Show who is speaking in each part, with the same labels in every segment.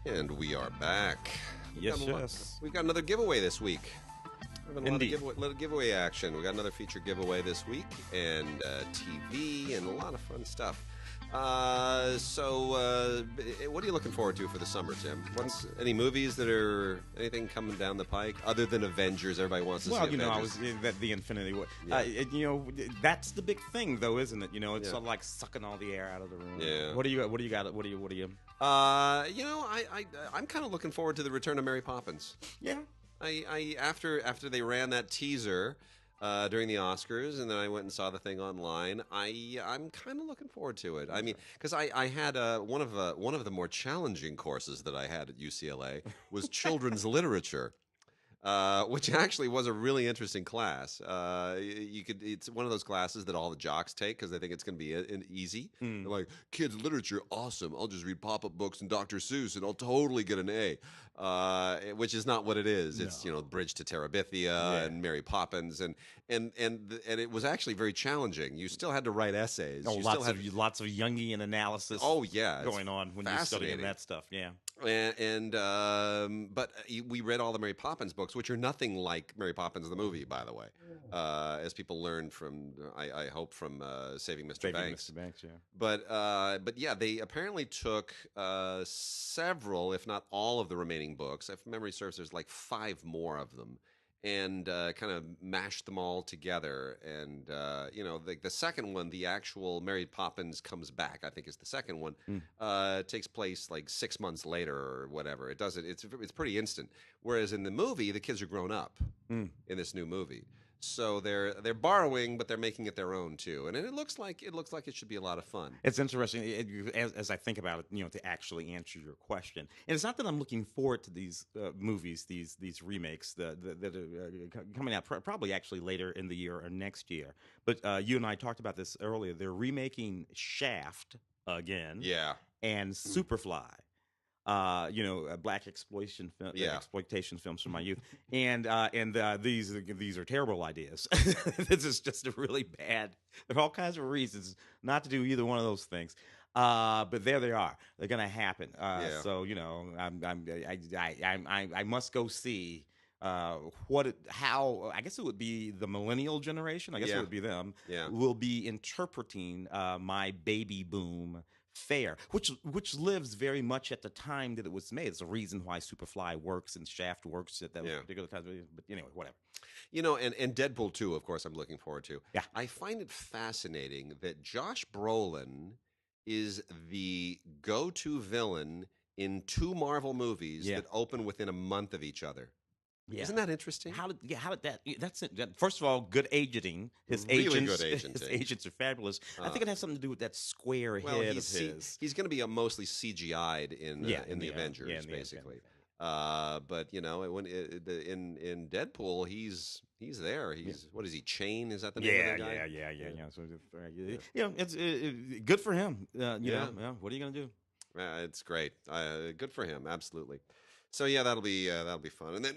Speaker 1: And we are back.
Speaker 2: Yes.
Speaker 1: We've got another giveaway this week.
Speaker 2: Indeed.
Speaker 1: A lot of giveaway action. We got another feature giveaway this week, and TV, and a lot of fun stuff. So what are you looking forward to for the summer, Tim? Any movies anything coming down the pike other than Avengers? Everybody wants to see Avengers.
Speaker 2: Well, I was the Infinity War.
Speaker 1: Yeah.
Speaker 2: That's the big thing, though, isn't it? It's sort of like sucking all the air out of the room.
Speaker 1: Yeah.
Speaker 2: What do you got? What do you?
Speaker 1: I'm kind of looking forward to the return of Mary Poppins.
Speaker 2: Yeah.
Speaker 1: After they ran that teaser during the Oscars, and then I went and saw the thing online. I'm kind of looking forward to it. I mean, because I had one of the more challenging courses that I had at UCLA was children's literature. Which actually was a really interesting class. It's one of those classes that all the jocks take because they think it's going to be easy. They're like, kids literature, awesome. I'll just read pop-up books and Dr. Seuss and I'll totally get an A. Which is not what it is. It's Bridge to Terabithia and Mary Poppins and it was actually very challenging. You still had to write essays.
Speaker 2: Lots of Jungian analysis.
Speaker 1: Oh yeah,
Speaker 2: going on when you're studying that stuff. Yeah.
Speaker 1: But we read all the Mary Poppins books, which are nothing like Mary Poppins the movie, by the way, as people learned from, I hope, from Saving Mr. Banks.
Speaker 2: Mr. Banks, yeah.
Speaker 1: But yeah, they apparently took several, if not all, of the remaining books. If memory serves, there's like 5 more of them. And kind of mashed them all together, and the second one, the actual Mary Poppins Comes Back, I think is the second one, takes place like 6 months later or whatever. It's pretty instant. Whereas in the movie, the kids are grown up in this new movie, so they're borrowing, but they're making it their own too, and it looks like it should be a lot of fun.
Speaker 2: It's interesting as I think about it, to actually answer your question. And it's not that I'm looking forward to these movies, these remakes that are coming out probably actually later in the year or next year. But you and I talked about this earlier. They're remaking Shaft again, and Superfly. Black exploitation films from my youth, and these are terrible ideas. This is just a really bad. There are all kinds of reasons not to do either one of those things, but there they are. They're going to happen. So I must go see how I guess it would be the millennial generation. I guess it would be them. Will be interpreting my baby boom fair, which lives very much at the time that it was made. It's a reason why Superfly works and Shaft works at that particular time. But anyway, whatever.
Speaker 1: And Deadpool 2, of course, I'm looking forward to.
Speaker 2: Yeah.
Speaker 1: I find it fascinating that Josh Brolin is the go-to villain in 2 Marvel movies that open within a month of each other. Yeah. Isn't that interesting?
Speaker 2: How did that? That's it. First of all, good agenting. His agents are fabulous. I think it has something to do with that square head of his.
Speaker 1: He's going to be mostly CGI'd in the Avengers, basically. But when in Deadpool, he's there. What is he? Chain? Is that the name of the guy?
Speaker 2: Yeah. So it's good for him. What are you going to do?
Speaker 1: It's great. Good for him. Absolutely. So that'll be fun, and then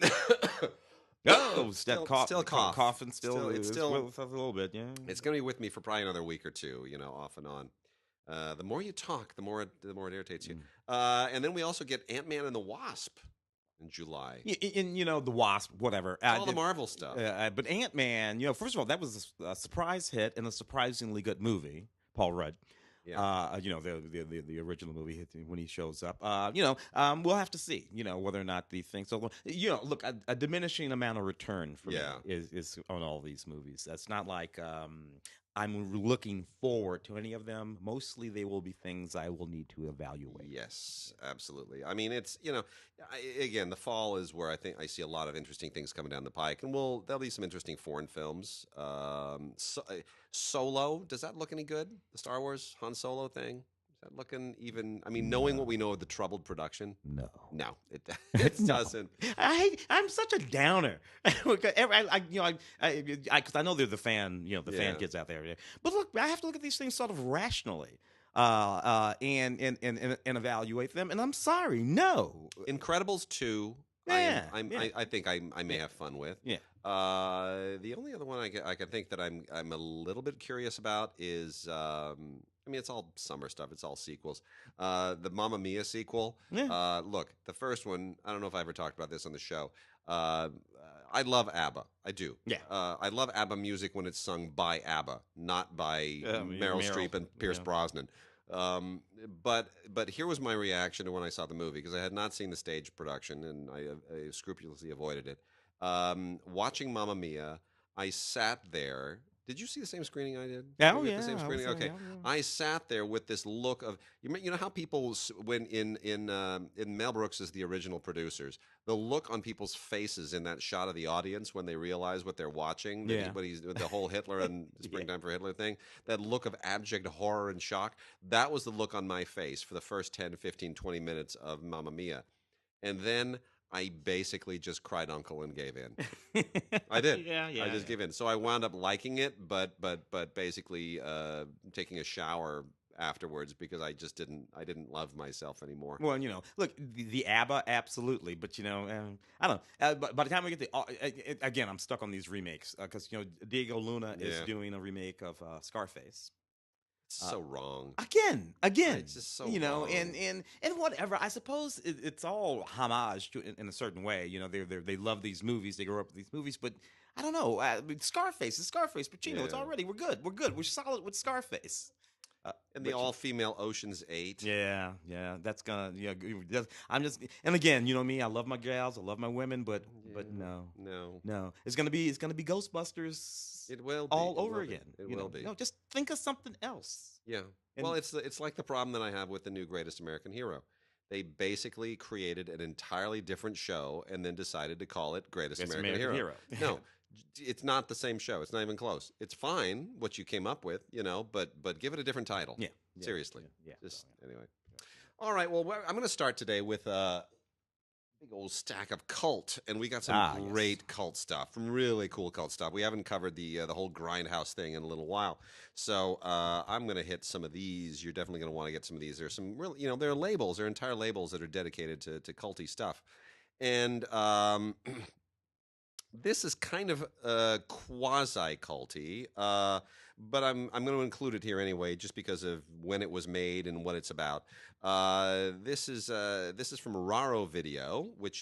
Speaker 2: still coughing, it's still a little bit. Yeah,
Speaker 1: it's gonna be with me for probably another week or two, off and on. The more you talk, the more it irritates you. And then we also get Ant-Man and the Wasp in July.
Speaker 2: In the Wasp, whatever,
Speaker 1: all the Marvel stuff.
Speaker 2: But Ant-Man, first of all, that was a surprise hit and a surprisingly good movie. Paul Rudd. Yeah. The original movie when he shows up. We'll have to see. Whether or not the thing. So look, a diminishing amount of return for me is on all these movies. That's not like I'm looking forward to any of them. Mostly, they will be things I will need to evaluate.
Speaker 1: Yes, absolutely. I mean, it's again, the fall is where I think I see a lot of interesting things coming down the pike, and there'll be some interesting foreign films. Solo, does that look any good? The Star Wars Han Solo thing? Is that looking even? I mean, knowing what we know of the troubled production, no, it doesn't.
Speaker 2: I'm such a downer. Because I know they're the fan, fan kids out there. But look, I have to look at these things sort of rationally. And evaluate them. And I'm sorry, no.
Speaker 1: Incredibles 2.
Speaker 2: Yeah,
Speaker 1: I think I may have fun with.
Speaker 2: Yeah.
Speaker 1: The only other one I can think that I'm a little bit curious about is mean, it's all summer stuff. It's all sequels. The Mamma Mia sequel.
Speaker 2: Yeah.
Speaker 1: Look, the first one. I don't know if I ever talked about this on the show. I love ABBA. I do.
Speaker 2: Yeah.
Speaker 1: I love ABBA music when it's sung by ABBA, not by Meryl
Speaker 2: Meryl,
Speaker 1: Streep and Pierce
Speaker 2: yeah.
Speaker 1: Brosnan. But here was my reaction to when I saw the movie, because I had not seen the stage production and I scrupulously avoided it. Watching Mamma Mia, I sat there. Did you see the same screening I did?
Speaker 2: Oh,
Speaker 1: Were you at
Speaker 2: yeah,
Speaker 1: the same
Speaker 2: I was
Speaker 1: screening.
Speaker 2: there,
Speaker 1: Okay,
Speaker 2: yeah.
Speaker 1: I sat there with this look of you know how people when in Mel Brooks is the original producers, the look on people's faces in that shot of the audience when they realize what they're watching. That
Speaker 2: Yeah.
Speaker 1: when he's the whole Hitler and Springtime for Hitler thing, that look of abject horror and shock. That was the look on my face for the first 10, 15, 20 minutes of Mamma Mia, and then I basically just cried uncle and gave in. I did.
Speaker 2: Yeah,
Speaker 1: I just gave in. So I wound up liking it, but basically taking a shower afterwards because I didn't love myself anymore.
Speaker 2: Well, look, the ABBA, absolutely, but I don't know. But by the time we get to again, I'm stuck on these remakes because Diego Luna is
Speaker 1: Yeah.
Speaker 2: doing a remake of Scarface.
Speaker 1: It's so wrong.
Speaker 2: Again,
Speaker 1: It's just so wrong.
Speaker 2: and whatever. I suppose it's all homage to in a certain way. They love these movies. They grew up with these movies, but I don't know. Scarface is Scarface. Pacino. It's
Speaker 1: Yeah.
Speaker 2: already we're good. We're solid with Scarface.
Speaker 1: And the all-female Ocean's 8.
Speaker 2: Yeah, that's gonna I'm just and again, you know me, I love my gals, I love my women, but no, it's gonna be Ghostbusters.
Speaker 1: It will be.
Speaker 2: all
Speaker 1: It
Speaker 2: over
Speaker 1: will be.
Speaker 2: again.
Speaker 1: It will be.
Speaker 2: No, just think of something else.
Speaker 1: Yeah.
Speaker 2: And-
Speaker 1: Well, it's like the problem that I have with the new Greatest American Hero. They basically created an entirely different show and then decided to call it Greatest
Speaker 2: Greatest
Speaker 1: American
Speaker 2: American
Speaker 1: Hero.
Speaker 2: Hero.
Speaker 1: No, it's not the same show. It's not even close. It's fine what you came up with, but give it a different title.
Speaker 2: Yeah.
Speaker 1: Seriously.
Speaker 2: Yeah.
Speaker 1: Just anyway. All right. Well, I'm going to start today with a big old stack of cult, and we got some great cult stuff, some really cool cult stuff. We haven't covered the whole Grindhouse thing in a little while, so I'm going to hit some of these. You're definitely going to want to get some of these. There's some really, there are labels, there are entire labels that are dedicated to culty stuff, and this is kind of quasi culty. But I'm going to include it here anyway, just because of when it was made and what it's about. This is from Raro Video, which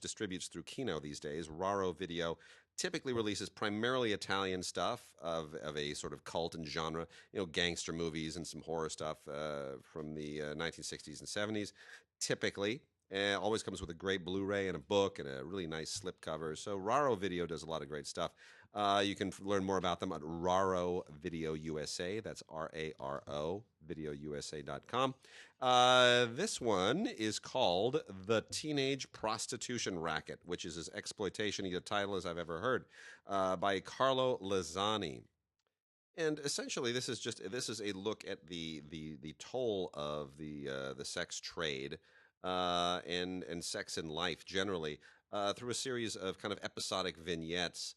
Speaker 1: distributes through Kino these days. Raro Video typically releases primarily Italian stuff of a sort of cult and genre, gangster movies and some horror stuff from the 1960s and 70s. Typically, always comes with a great Blu-ray and a book and a really nice slipcover. So Raro Video does a lot of great stuff. You can learn more about them at Raro Video USA. That's RARO, videousa.com. This one is called The Teenage Prostitution Racket, which is as exploitation-y a title as I've ever heard, by Carlo Lazzani. And essentially, this is a look at the toll of the sex trade and sex in life generally through a series of kind of episodic vignettes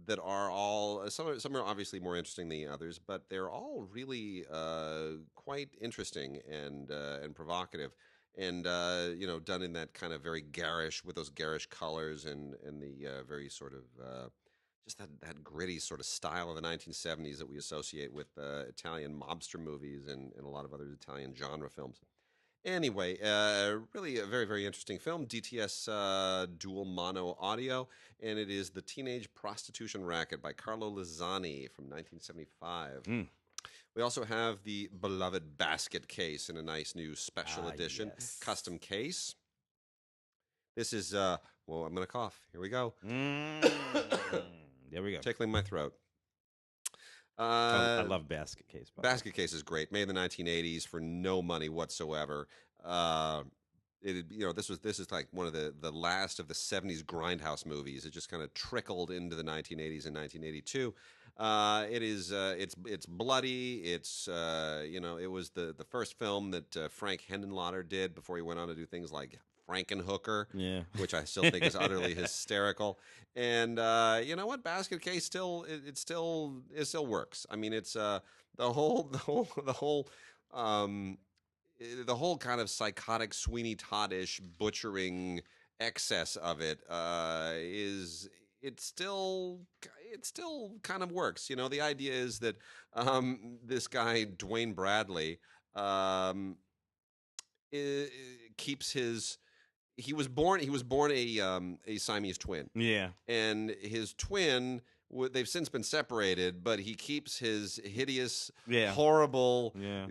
Speaker 1: that are all some are obviously more interesting than the others, but they're all really quite interesting and provocative, and done in that kind of very garish, with those garish colors and the very sort of just that gritty sort of style of the 1970s that we associate with Italian mobster movies and a lot of other Italian genre films. Anyway, really a very, very interesting film, DTS dual mono audio, and it is The Teenage Prostitution Racket by Carlo Lazzani from 1975. We also have the beloved Basket Case in a nice new special edition, custom case. This is, well, I'm going to cough. Here we go.
Speaker 2: There we go.
Speaker 1: Tickling my throat.
Speaker 2: I love Basket Case.
Speaker 1: Basket Case is great. Made in the 1980s for no money whatsoever. This is like one of the last of the 70s Grindhouse movies. It just kind of trickled into the 1980s and 1982. It's bloody. It's it was the first film that Frank Henenlotter did before he went on to do things like Frankenhooker, which I still think is utterly hysterical. And you know what, Basket Case still works. I mean, it's the whole kind of psychotic Sweeney Todd-ish butchering excess of it it still kind of works. You know, the idea is that this guy Dwayne Bradley um, i- keeps his. He was born a Siamese twin,
Speaker 2: Yeah.
Speaker 1: and his twin. They've since been separated, but he keeps his hideous,
Speaker 2: Yeah.
Speaker 1: horrible,
Speaker 2: Yeah.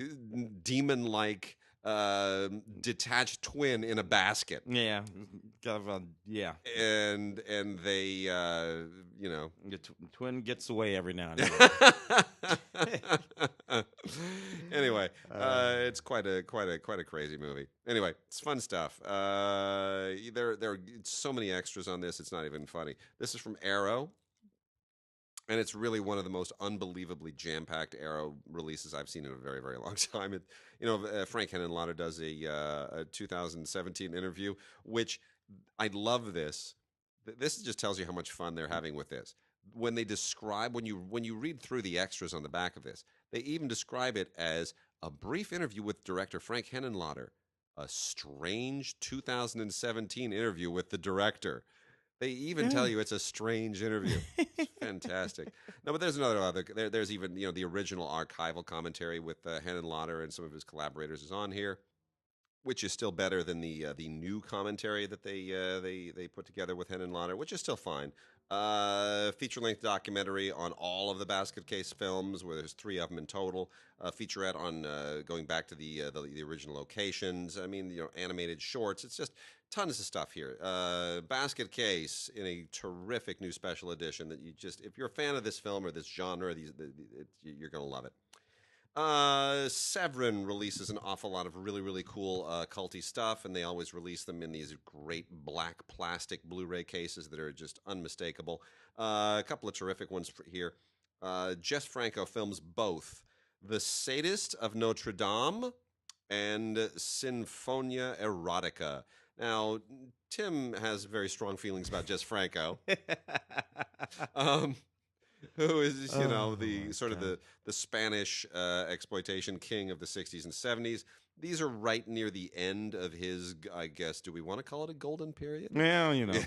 Speaker 1: demon-like detached twin in a basket.
Speaker 2: Yeah. Kind of, yeah.
Speaker 1: And they you know
Speaker 2: The twin gets away every now and then.
Speaker 1: anyway, it's quite a crazy movie. Anyway, it's fun stuff. There are so many extras on this, it's not even funny. This is from Arrow, and it's really one of the most unbelievably jam-packed Arrow releases I've seen in a very, very long time. Frank Henenlotter does a 2017 interview, which I love this. This just tells you how much fun they're having with this. When they describe, when you read through the extras on the back of this, they even describe it as a brief interview with director Frank Henenlotter, a strange 2017 interview with the director. They even tell you it's a strange interview. It's fantastic. No, but there's there's even the original archival commentary with Henenlotter and some of his collaborators is on here, which is still better than the new commentary that they put together with Henenlotter, which is still fine. Feature-length documentary on all of the Basket Case films, where there's 3 of them in total. Featurette on going back to the original locations. I mean, animated shorts. It's just tons of stuff here. Basket Case in a terrific new special edition that if you're a fan of this film or this genre, you're going to love it. Severin releases an awful lot of really, really cool culty stuff, and they always release them in these great black plastic Blu-ray cases that are just unmistakable. A couple of terrific ones here. Jess Franco films both The Sadist of Notre Dame and Sinfonia Erotica. Now, Tim has very strong feelings about Jess Franco. Who is the sort of the Spanish exploitation king of the 60s and 70s. These are right near the end of his, I guess, do we want to call it a golden period?
Speaker 2: Well,
Speaker 1: Anyways,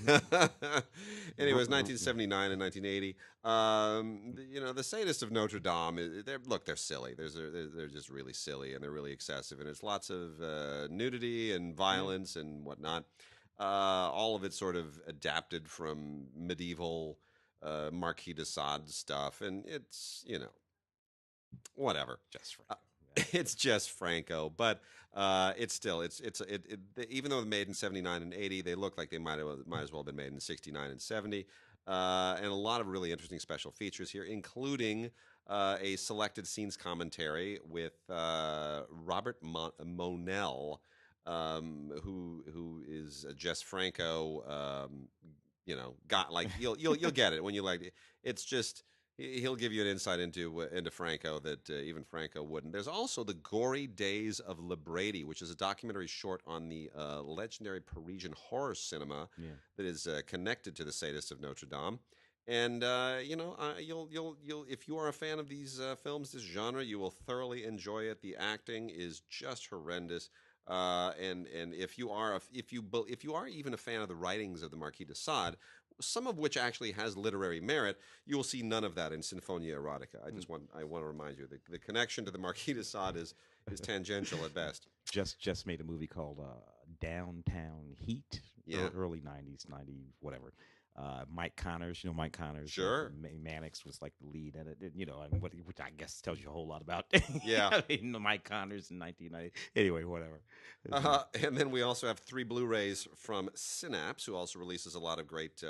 Speaker 1: 1979 and 1980. The Sadist of Notre Dame, they're silly. They're just really silly, and they're really excessive, and it's lots of nudity and violence and whatnot. All of it sort of adapted from medieval Marquis de Sade stuff, and it's whatever.
Speaker 2: Just Franco.
Speaker 1: It's just Franco, but it's still even though they're made in 79 and 80, they look like they might as well have been made in 69 and 70, and a lot of really interesting special features here, including a selected scenes commentary with Robert Monell, who is Jess Franco. Got like you'll get it when you like it. It's just he'll give you an insight into Franco that even Franco wouldn't. There's also The Gory Days of Librady, which is a documentary short on the legendary Parisian horror cinema that is connected to The Sadist of Notre Dame. And you'll if you are a fan of these films, this genre, you will thoroughly enjoy it. The acting is just horrendous. And if you are even a fan of the writings of the Marquis de Sade, some of which actually has literary merit, you will see none of that in Sinfonia Erotica. I want to remind you the connection to the Marquis de Sade is tangential at best.
Speaker 2: Just made a movie called Downtown Heat.
Speaker 1: Yeah.
Speaker 2: Early 90s, 90 whatever. Mike Connors, Mike Connors.
Speaker 1: Sure.
Speaker 2: Mannix was like the lead in it, which I guess tells you a whole lot about.
Speaker 1: Yeah.
Speaker 2: Mike Connors in 1990. Anyway, whatever.
Speaker 1: And then we also have 3 Blu-rays from Synapse, who also releases a lot of great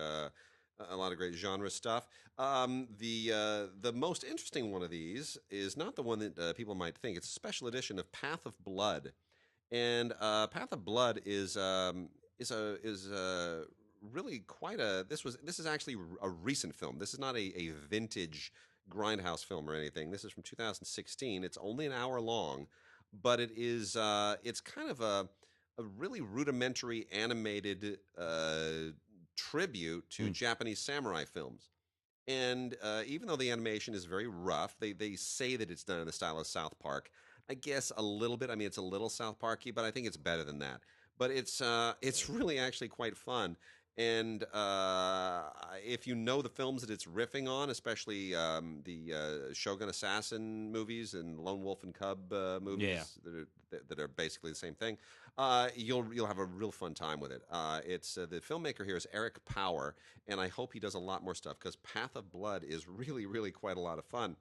Speaker 1: genre stuff. The most interesting one of these is not the one that people might think. It's a special edition of Path of Blood, and Path of Blood is really quite this is actually a recent film. This is not a vintage grindhouse film or anything. This is from 2016. It's only an hour long, but it is it's kind of a really rudimentary animated tribute to Japanese samurai films. And even though the animation is very rough, they say that it's done in the style of South Park. I guess a little bit. I mean, it's a little South Parky, but I think it's better than that. But it's really actually quite fun. And if you know the films that it's riffing on, especially the Shogun Assassin movies and Lone Wolf and Cub movies that are basically the same thing, you'll have a real fun time with it. It's the filmmaker here is Eric Power, and I hope he does a lot more stuff because Path of Blood is really, really quite a lot of fun.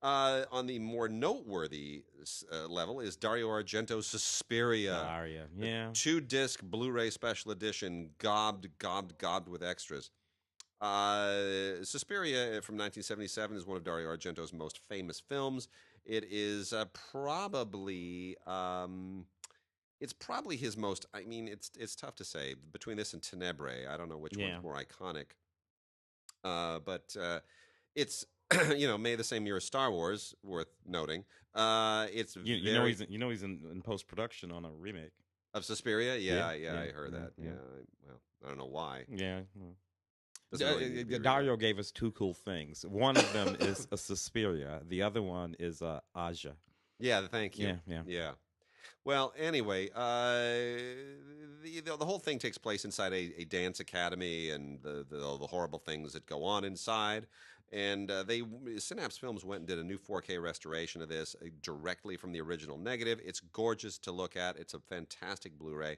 Speaker 1: On the more noteworthy level is Dario Argento's Suspiria.
Speaker 2: Aria, yeah.
Speaker 1: 2-disc Blu-ray special edition, gobbed with extras. Suspiria from 1977 is one of Dario Argento's most famous films. It is probably his most. I mean, it's tough to say between this and Tenebrae. I don't know which one's more iconic. But it's May the same year as Star Wars. Worth noting. It's
Speaker 2: he's in post production on a remake
Speaker 1: of Suspiria. Yeah, I heard that. Yeah. Well, I don't know why.
Speaker 2: Yeah.
Speaker 1: Really
Speaker 2: Dario gave us two cool things. One of them is a Suspiria. The other one is Aja.
Speaker 1: Yeah, thank you. Yeah. Well, anyway, the whole thing takes place inside a dance academy, and the horrible things that go on inside. And Synapse Films went and did a new 4K restoration of this directly from the original negative. It's gorgeous to look at. It's a fantastic Blu-ray.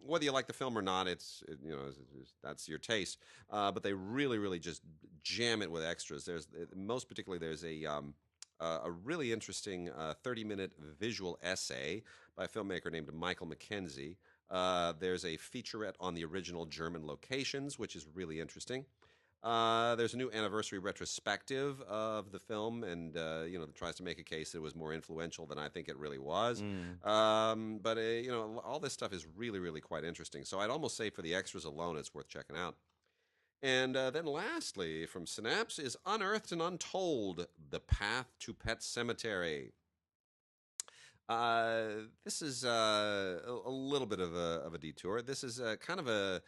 Speaker 1: Whether you like the film or not, that's your taste. But they really, really just jam it with extras. There's a really interesting 30-minute visual essay by a filmmaker named Michael Mackenzie. There's a featurette on the original German locations, which is really interesting. There's a new anniversary retrospective of the film, and that tries to make a case that it was more influential than I think it really was. But all this stuff is really, really quite interesting. So I'd almost say for the extras alone, it's worth checking out. And then lastly, from Synapse is Unearthed and Untold: The Path to Pet Cemetery. This is a little bit of a detour. This is kind of a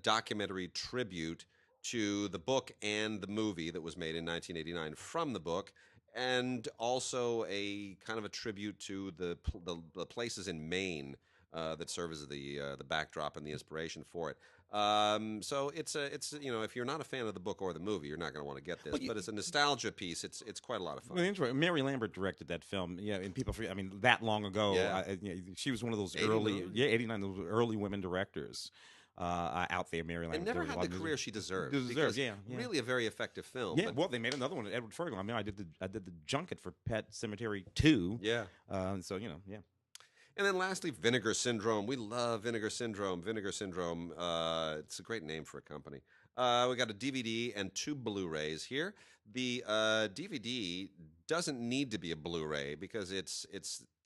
Speaker 1: documentary tribute to the book and the movie that was made in 1989 from the book, and also a kind of a tribute to the places in Maine that serve as the backdrop and the inspiration for it. So it's if you're not a fan of the book or the movie, you're not going to want to get this. But it's a nostalgia piece. It's quite a lot of fun.
Speaker 2: Well, Mary Lambert directed that film. Yeah, and people forget. I mean, that long ago.
Speaker 1: Yeah.
Speaker 2: She was one of those
Speaker 1: 89.
Speaker 2: 89, those early women directors. Out there, Mary Lambert.
Speaker 1: And never had the career she deserved.
Speaker 2: Yeah.
Speaker 1: Really a very effective film.
Speaker 2: Yeah, well, they made another one, Edward Ferguson. I mean, I did the junket for Pet Cemetery 2.
Speaker 1: Yeah.
Speaker 2: So yeah.
Speaker 1: And then lastly, Vinegar Syndrome. We love Vinegar Syndrome. Vinegar Syndrome. It's a great name for a company. We got a DVD and 2 Blu-rays here. The DVD doesn't need to be a Blu-ray because it's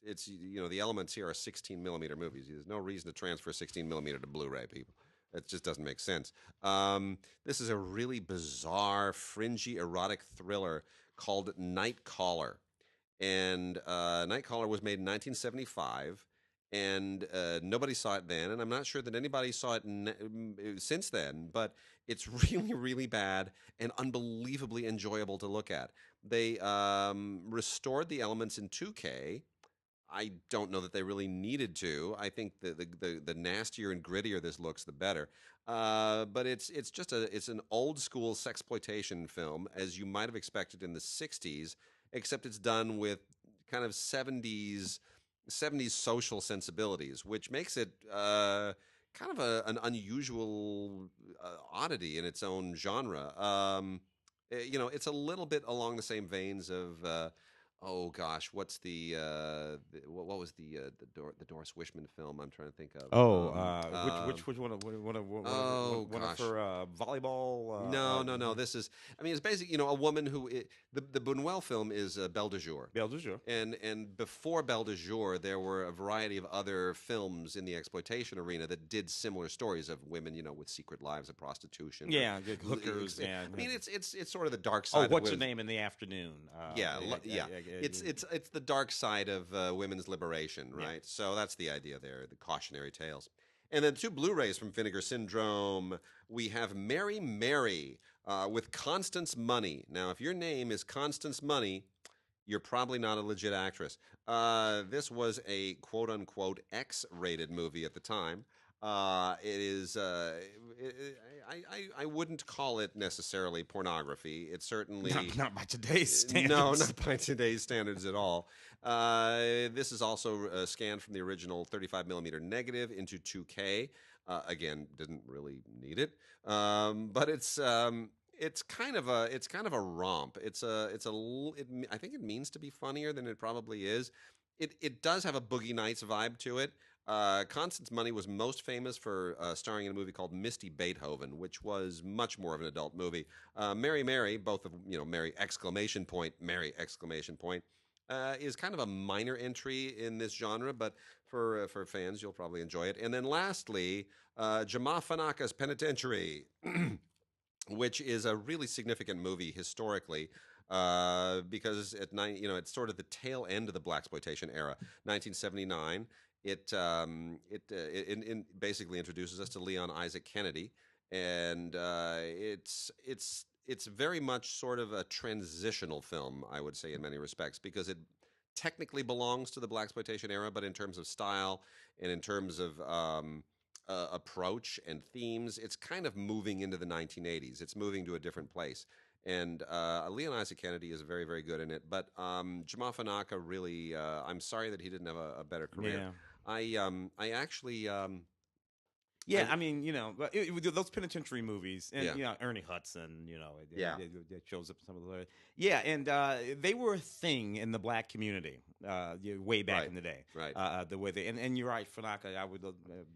Speaker 1: the elements here are 16 millimeter movies. There's no reason to transfer 16 millimeter to Blu-ray, people. It just doesn't make sense. This is a really bizarre, fringy, erotic thriller called Night Caller. And Night Caller was made in 1975, and nobody saw it then, and I'm not sure that anybody saw it since then, but it's really, really bad and unbelievably enjoyable to look at. They restored the elements in 2K. I don't know that they really needed to. I think the nastier and grittier this looks, the better. But it's an old school sexploitation film, as you might have expected in the 60s, except it's done with kind of 70s social sensibilities, which makes it kind of an unusual oddity in its own genre. It's a little bit along the same veins of oh gosh, what's what was the Doris Wishman film I'm trying to think of?
Speaker 2: Which one?
Speaker 1: Gosh.
Speaker 2: For volleyball?
Speaker 1: No. This is, I mean, it's basically a woman who the Buñuel film is Belle de Jour.
Speaker 2: Belle de Jour.
Speaker 1: And before Belle de Jour, there were a variety of other films in the exploitation arena that did similar stories of women, with secret lives of prostitution.
Speaker 2: Yeah, hookers. Yeah.
Speaker 1: I mean, it's sort of the dark side.
Speaker 2: What's your name in the afternoon?
Speaker 1: Yeah. It's the dark side of women's liberation, right? Yeah. So that's the idea there, the cautionary tales. And then 2 Blu-rays from Vinegar Syndrome. We have Mary Mary with Constance Money. Now, if your name is Constance Money, you're probably not a legit actress. This was a quote-unquote X-rated movie at the time. It is. I wouldn't call it necessarily pornography. It's certainly
Speaker 2: Not by today's standards.
Speaker 1: no, not by today's standards at all. This is also scanned from the original 35 millimeter negative into 2K. Again, didn't really need it, but it's kind of a romp. I think it means to be funnier than it probably is. It does have a Boogie Nights vibe to it. Constance Money was most famous for starring in a movie called Misty Beethoven, which was much more of an adult movie. Mary Mary, both of Mary exclamation point, Mary exclamation point, is kind of a minor entry in this genre, but for fans, you'll probably enjoy it. And then lastly, Jama Fanaka's Penitentiary, which is a really significant movie historically. Because it's sort of the tail end of the blaxploitation era, 1979. It basically introduces us to Leon Isaac Kennedy, and it's very much sort of a transitional film, I would say, in many respects, because it technically belongs to the blaxploitation era, but in terms of style and in terms of approach and themes, it's kind of moving into the 1980s. It's moving to a different place. And Leon Isaac Kennedy is very, very good in it. But Jama Fanaka really, I'm sorry that he didn't have a better career.
Speaker 2: Yeah.
Speaker 1: I actually.
Speaker 2: Yeah, I mean, but those penitentiary movies, and Ernie Hudson, it shows up in some of the. Yeah, and they were a thing in the black community way back in the day.
Speaker 1: Right.
Speaker 2: The way they and you're right, Fanaka. I would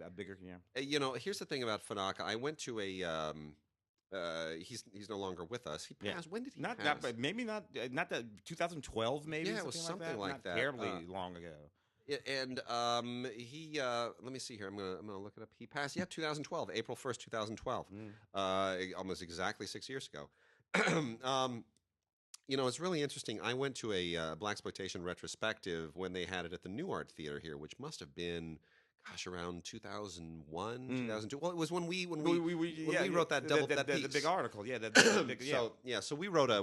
Speaker 2: a bigger.
Speaker 1: Here's the thing about Fanaka. I went to a. He's no longer with us. He passed. When did he pass?
Speaker 2: But maybe not that 2012. Maybe
Speaker 1: it was something like that.
Speaker 2: Not terribly long ago.
Speaker 1: And he let me see here. I'm gonna look it up. He passed 2012, April 1st, 2012. Almost exactly 6 years ago. It's really interesting. I went to a blaxploitation retrospective when they had it at the New Art Theater here, which must have been around 2001, 2002. Well, it was when we wrote that piece.
Speaker 2: The big article,
Speaker 1: So we wrote a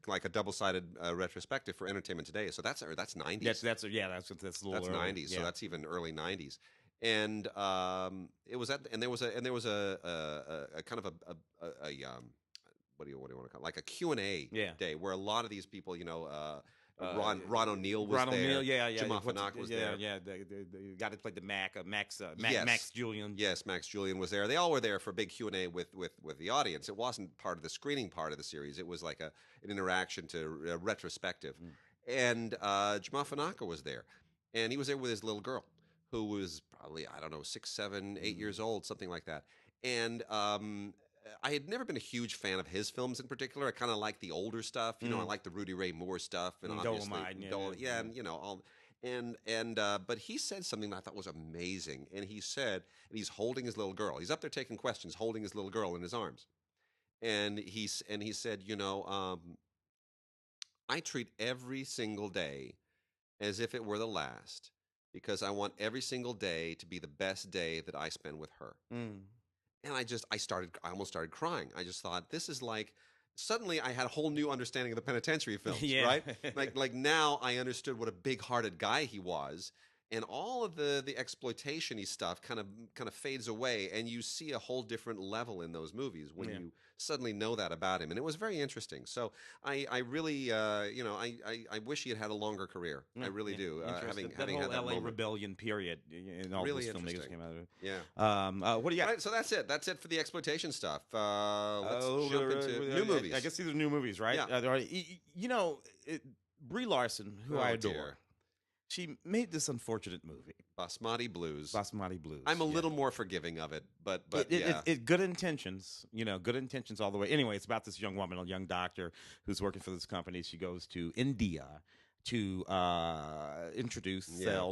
Speaker 1: like a double-sided retrospective for Entertainment Today. So that's 90s.
Speaker 2: That's a little early.
Speaker 1: 90s. So that's even early 90s. And it was and there was a kind of a what do you want to call it? Like a Q&A day where a lot of these people, Ron O'Neill was there. Jama Fanaka was there.
Speaker 2: The guy that played the Max Julian.
Speaker 1: Yes, Max Julian was there. They all were there for a big Q&A with the audience. It wasn't part of the screening part of the series. It was like an interaction to retrospective. And Jama Fanaka was there. And he was there with his little girl, who was probably, 6, 7, 8 years old, something like that. And I had never been a huge fan of his films in particular. I kind of like the older stuff. I like the Rudy Ray Moore stuff, and obviously, but he said something that I thought was amazing. And he said, and he's holding his little girl. He's up there taking questions, holding his little girl in his arms. And he said, I treat every single day as if it were the last, because I want every single day to be the best day that I spend with her. And I almost started crying. I just thought, this is like, suddenly I had a whole new understanding of the penitentiary films, right? Like now I understood what a big-hearted guy he was, and all of the exploitation-y stuff kind of fades away, and you see a whole different level in those movies when you suddenly know that about him, and it was very interesting. So I really, I wish he had had a longer career. I really do. Having
Speaker 2: whole
Speaker 1: had that
Speaker 2: LA
Speaker 1: moment.
Speaker 2: Rebellion period, and all
Speaker 1: Really
Speaker 2: those filmmakers
Speaker 1: interesting.
Speaker 2: came out of it.
Speaker 1: Yeah.
Speaker 2: What do you got?
Speaker 1: All right, so that's it. That's it for the exploitation stuff. Let's jump into new movies.
Speaker 2: I guess these are new movies, right?
Speaker 1: Yeah.
Speaker 2: Brie Larson, who I adore.
Speaker 1: Dear.
Speaker 2: She made this unfortunate movie,
Speaker 1: Basmati Blues.
Speaker 2: I'm
Speaker 1: a little more forgiving of it, but
Speaker 2: good intentions, good intentions all the way. Anyway, it's about this young woman, a young doctor who's working for this company. She goes to India to sell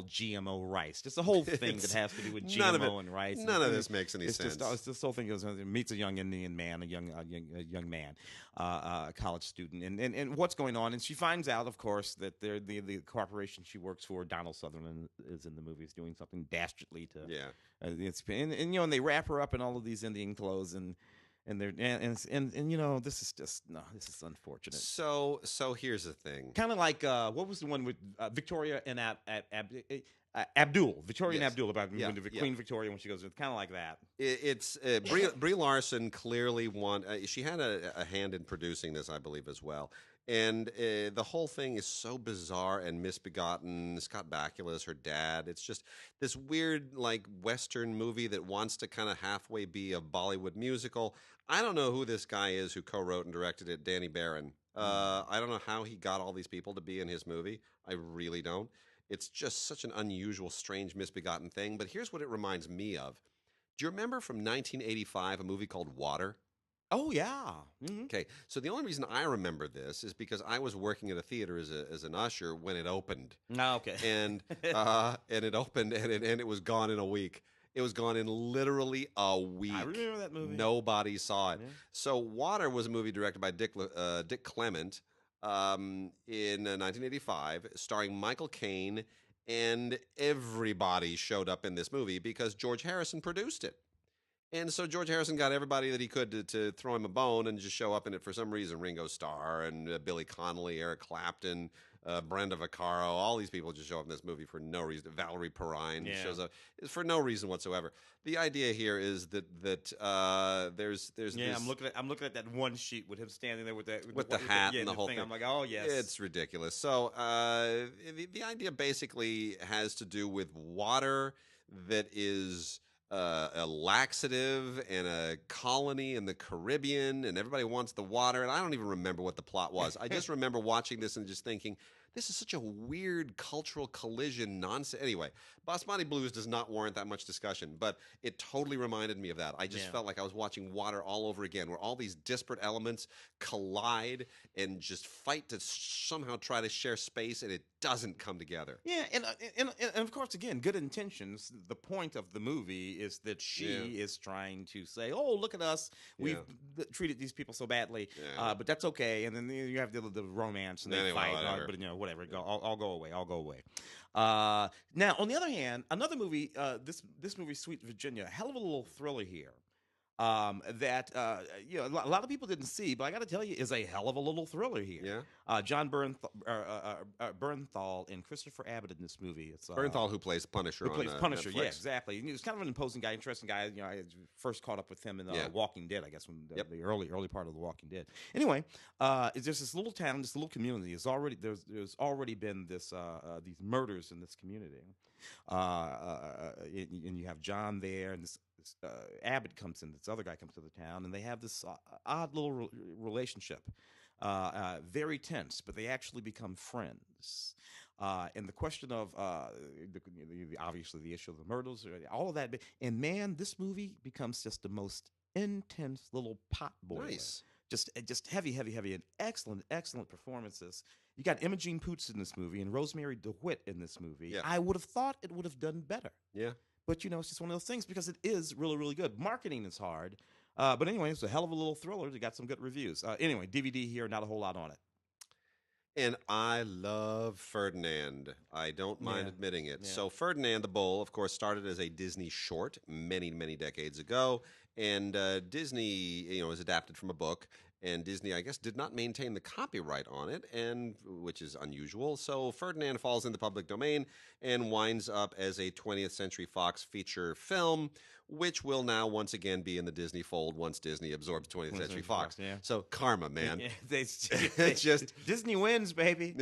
Speaker 2: GMO rice. Just the whole thing that has to do with GMO and rice.
Speaker 1: None of this makes any sense.
Speaker 2: It's this whole thing goes. Meets a young Indian man, a young man, a college student, and what's going on. And she finds out, of course, that the corporation she works for, Donald Sutherland, is in the movie, is doing something dastardly to. And they wrap her up in all of these Indian clothes and. This is unfortunate.
Speaker 1: So here's the thing.
Speaker 2: Kind of like what was the one with Victoria and Victorian
Speaker 1: Yes.
Speaker 2: Abdul, about
Speaker 1: Yeah,
Speaker 2: when
Speaker 1: yeah.
Speaker 2: Queen Victoria when she goes, it's kind of like that.
Speaker 1: It's Brie Larson clearly she had a hand in producing this, I believe, as well. And the whole thing is so bizarre and misbegotten. Scott Bakula is her dad. It's just this weird, like, Western movie that wants to kind of halfway be a Bollywood musical. I don't know who this guy is who co-wrote and directed it, Danny Barron. I don't know how he got all these people to be in his movie. I really don't. It's just such an unusual, strange, misbegotten thing. But here's what it reminds me of. Do you remember from 1985 a movie called Water?
Speaker 2: Oh yeah.
Speaker 1: Okay, so the only reason I remember this is because I was working at a theater as an usher when it opened,
Speaker 2: Oh, okay.
Speaker 1: and it opened and it was gone in a week. It was gone in literally a week.
Speaker 2: I remember that movie.
Speaker 1: Nobody saw it.
Speaker 2: Yeah.
Speaker 1: So Water was a movie directed by Dick Clement in 1985, starring Michael Caine, and everybody showed up in this movie because George Harrison produced it. And so George Harrison got everybody that he could to throw him a bone and just show up in it for some reason. Ringo Starr and Billy Connolly, Eric Clapton, Brenda Vaccaro, all these people just show up in this movie for no reason. Valerie Perrine shows up for no reason whatsoever. The idea here is that there's this,
Speaker 2: I'm looking at that one sheet with him standing there with
Speaker 1: the hat and the whole thing.
Speaker 2: I'm like, oh yes,
Speaker 1: it's ridiculous. So the idea basically has to do with water that is a laxative and a colony in the Caribbean, and everybody wants the water. And I don't even remember what the plot was. I just remember watching this and just thinking, this is such a weird cultural collision nonsense. Anyway, Basmati Blues does not warrant that much discussion, but it totally reminded me of that. I just felt like I was watching Water all over again, where all these disparate elements collide and just fight to somehow try to share space, and it doesn't come together.
Speaker 2: Yeah, and of course, again, good intentions. The point of the movie is that she is trying to say, "Oh, look at us. We've treated these people so badly, but that's okay." And then you have the romance and they fight, but whatever. I'll go away. I'll go away. Now, on the other hand, another movie. This movie, Sweet Virginia, hell of a little thriller here. That a lot of people didn't see, but I got to tell you, is a hell of a little thriller here.
Speaker 1: Yeah.
Speaker 2: John Bernthal and Christopher Abbott in this movie. It's
Speaker 1: Bernthal, who plays Punisher.
Speaker 2: Punisher.
Speaker 1: Netflix.
Speaker 2: Yeah, exactly. He was kind of an imposing guy, interesting guy. I first caught up with him in Walking Dead, I guess, when the early part of the Walking Dead. Anyway, there's this little town, this little community. There's already been these murders in this community, and you have John there, and this Abbott comes in, this other guy comes to the town, and they have this odd little relationship, very tense, but they actually become friends. And the question of obviously the issue of the murders, all of that, and man, this movie becomes just the most intense little pot boiler.
Speaker 1: Nice.
Speaker 2: Just heavy, and excellent performances. You got Imogene Poots in this movie and Rosemary DeWitt in this movie. Yeah. I would have thought it would have done better.
Speaker 1: Yeah.
Speaker 2: But, it's just one of those things because it is really, really good. Marketing is hard. But anyway, it's a hell of a little thriller. It got some good reviews. Anyway, DVD here, not a whole lot on it.
Speaker 1: And I love Ferdinand. I don't mind admitting it.
Speaker 2: Yeah.
Speaker 1: So Ferdinand the Bull, of course, started as a Disney short many, many decades ago. And Disney, was adapted from a book. And Disney, I guess, did not maintain the copyright on it, which is unusual. So Ferdinand falls in the public domain and winds up as a 20th Century Fox feature film, which will now once again be in the Disney fold once Disney absorbs 20th Century Fox.
Speaker 2: Yeah.
Speaker 1: So karma, man.
Speaker 2: It's just Disney wins, baby.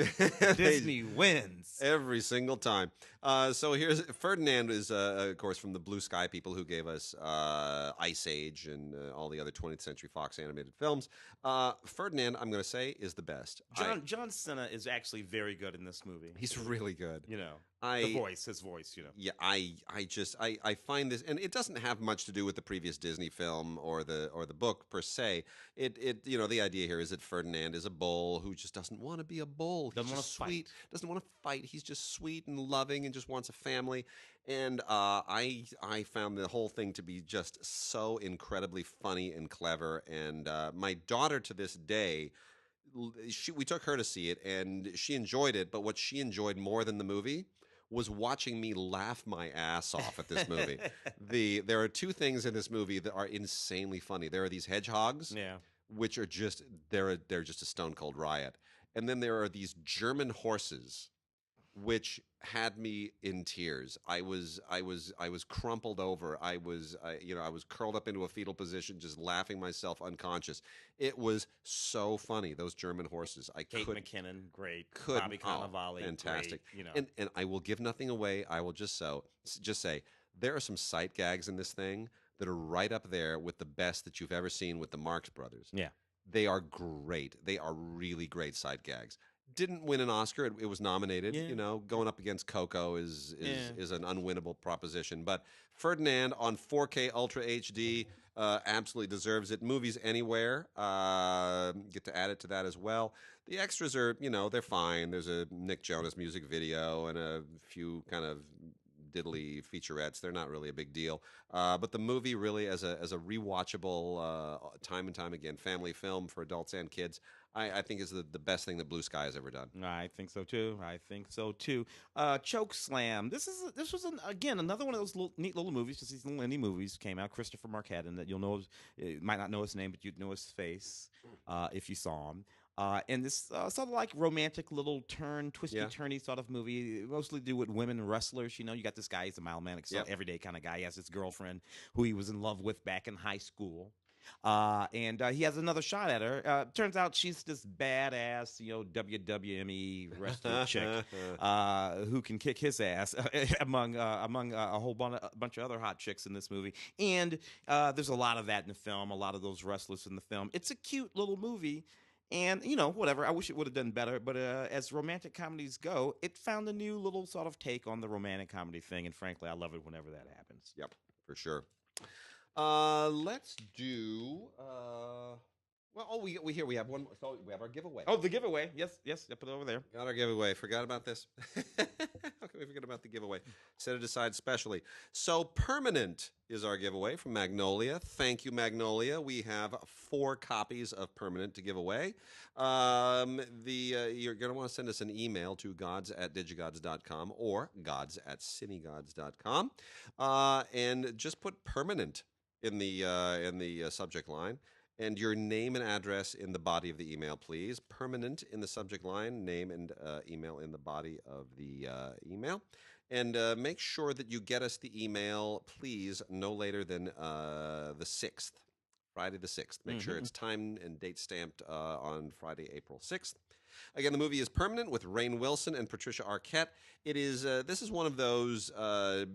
Speaker 2: Disney wins
Speaker 1: every single time. So here's Ferdinand is, of course, from the Blue Sky people who gave us Ice Age and all the other 20th Century Fox animated films. Ferdinand, I'm going to say, is the best.
Speaker 2: John Cena is actually very good in this movie.
Speaker 1: He's really good.
Speaker 2: His voice.
Speaker 1: Yeah, I find this, and it doesn't have much to do with the previous Disney film or the book per se. The idea here is that Ferdinand is a bull who just doesn't want to be a bull.
Speaker 2: Doesn't want to
Speaker 1: fight. Doesn't want to fight. He's just sweet and loving and just wants a family. And I found the whole thing to be just so incredibly funny and clever. And my daughter to this day, we took her to see it, and she enjoyed it. But what she enjoyed more than the movie was watching me laugh my ass off at this movie. There are two things in this movie that are insanely funny. There are these hedgehogs, which are just they're just a stone cold riot, and then there are these German horses which had me in tears. I was crumpled over. I was curled up into a fetal position, just laughing myself unconscious. It was so funny. Those German horses. I
Speaker 2: Kate
Speaker 1: could
Speaker 2: McKinnon, great.
Speaker 1: could
Speaker 2: Bobby
Speaker 1: oh,
Speaker 2: Cannavale,
Speaker 1: fantastic.
Speaker 2: great. You know,
Speaker 1: And I will give nothing away. I will just say there are some sight gags in this thing that are right up there with the best that you've ever seen with the Marx Brothers.
Speaker 2: yeah.
Speaker 1: They are great. They are really great sight gags. Didn't win an Oscar. It was nominated.
Speaker 2: Yeah.
Speaker 1: You know, going up against Coco
Speaker 2: Yeah.
Speaker 1: is an unwinnable proposition. But Ferdinand on 4K Ultra HD absolutely deserves it. Movies Anywhere get to add it to that as well. The extras are, they're fine. There's a Nick Jonas music video and a few kind of diddly featurettes. They're not really a big deal. But the movie really as a rewatchable time and time again family film for adults and kids, I think is the best thing that Blue Sky has ever done.
Speaker 2: I think so too. Choke Slam. This was again another one of those neat little movies. Just these little indie movies came out. Christopher Marquette, and that you'll know, you might not know his name, but you'd know his face if you saw him. And this sort of like romantic little twisty-turny sort of movie, mostly do with women wrestlers. You know, you got this guy, he's a mild mannered, everyday kind of guy. He has this girlfriend who he was in love with back in high school. And he has another shot at her. Turns out she's this badass, WWME wrestler chick who can kick his ass among a whole bunch of other hot chicks in this movie. And there's a lot of that in the film, a lot of those wrestlers in the film. It's a cute little movie. And, whatever. I wish it would have done better. But as romantic comedies go, it found a new little sort of take on the romantic comedy thing. And frankly, I love it whenever that happens.
Speaker 1: Yep, for sure. Let's do. We have one. So we have our giveaway.
Speaker 2: Oh, the giveaway. Yes. I put it over there.
Speaker 1: Got our giveaway. Forgot about this. How can we forget about the giveaway? Set it aside specially. So Permanent is our giveaway from Magnolia. Thank you, Magnolia. We have 4 copies of Permanent to give away. You're going to want to send us an email to gods@digigods.com or gods@cinegods.com, and just put Permanent in the subject line. And your name and address in the body of the email, please. Permanent in the subject line, name and email in the body of the email. And make sure that you get us the email, please, no later than the 6th, Friday the 6th. Make sure it's time and date stamped on Friday, April 6th. Again, the movie is Permanent with Rainn Wilson and Patricia Arquette. It is. This is one of those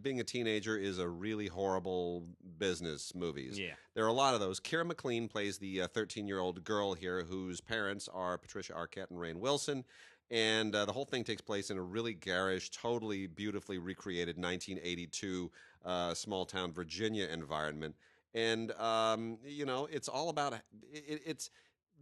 Speaker 1: being a teenager is a really horrible business movies.
Speaker 2: Yeah.
Speaker 1: There are a lot of those. Keira McLean plays the 13-year-old girl here whose parents are Patricia Arquette and Rainn Wilson. And the whole thing takes place in a really garish, totally beautifully recreated 1982 small-town Virginia environment. And, it's all about it's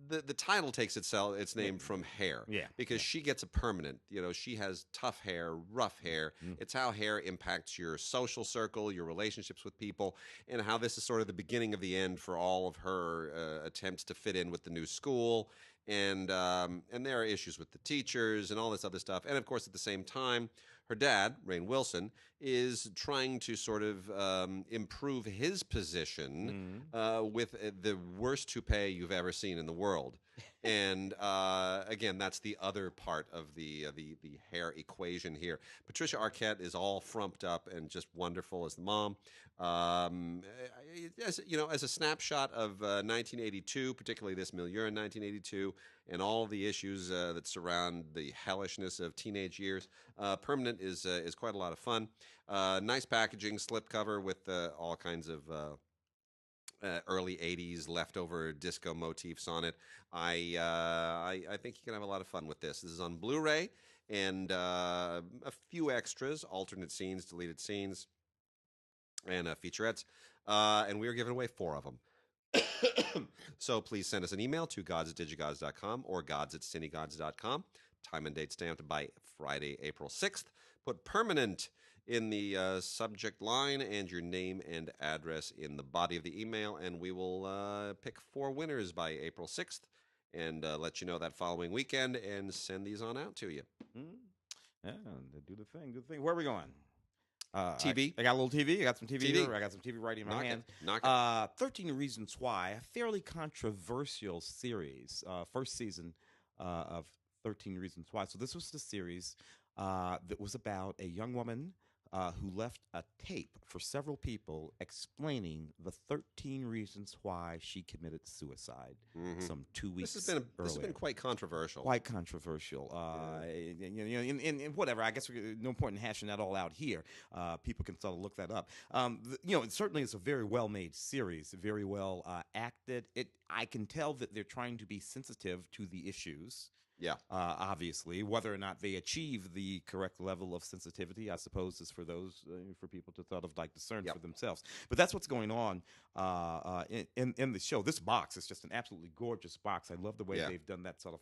Speaker 1: the title takes its name from hair.
Speaker 2: Yeah.
Speaker 1: Because she gets a permanent. She has tough hair, rough hair. It's how hair impacts your social circle, your relationships with people, and how this is sort of the beginning of the end for all of her attempts to fit in with the new school. And there are issues with the teachers and all this other stuff. And of course, at the same time, her dad, Rainn Wilson, is trying to sort of improve his position with the worst toupee you've ever seen in the world. And again, that's the other part of the hair equation here. Patricia Arquette is all frumped up and just wonderful as the mom. As a snapshot of 1982, particularly this milieu in 1982, and all the issues that surround the hellishness of teenage years, Permanent is quite a lot of fun. Nice packaging, slipcover with all kinds of early 80s leftover disco motifs on it. I think you can have a lot of fun with this. This is on Blu-ray and a few extras, alternate scenes, deleted scenes, and featurettes. And we are giving away 4 of them. So please send us an email to gods@digigods.com or gods@cinegods.com. Time and date stamped by Friday, April 6th. Put Permanent in the subject line and your name and address in the body of the email, and we will pick 4 winners by April 6th and let you know that following weekend and send these on out to you.
Speaker 2: Yeah, do the thing. Where are we going?
Speaker 1: TV.
Speaker 2: I got a little TV. I got some TV.
Speaker 1: TV.
Speaker 2: Here. I got some TV right in my hand.
Speaker 1: Knock it.
Speaker 2: 13 Reasons Why, a fairly controversial series. First season of 13 Reasons Why. So this was the series that was about a young woman who left a tape for several people explaining the 13 reasons why she committed suicide some 2 weeks
Speaker 1: This has
Speaker 2: earlier.
Speaker 1: been quite controversial.
Speaker 2: Quite controversial. In whatever. I guess no point in hashing that all out here. People can sort of look that up. It certainly is a very well made series, very well acted. I can tell that they're trying to be sensitive to the issues.
Speaker 1: Yeah.
Speaker 2: Obviously, whether or not they achieve the correct level of sensitivity, I suppose, is for for people to sort of like discern for themselves. But that's what's going on in the show. This box is just an absolutely gorgeous box. I love the way they've done that sort of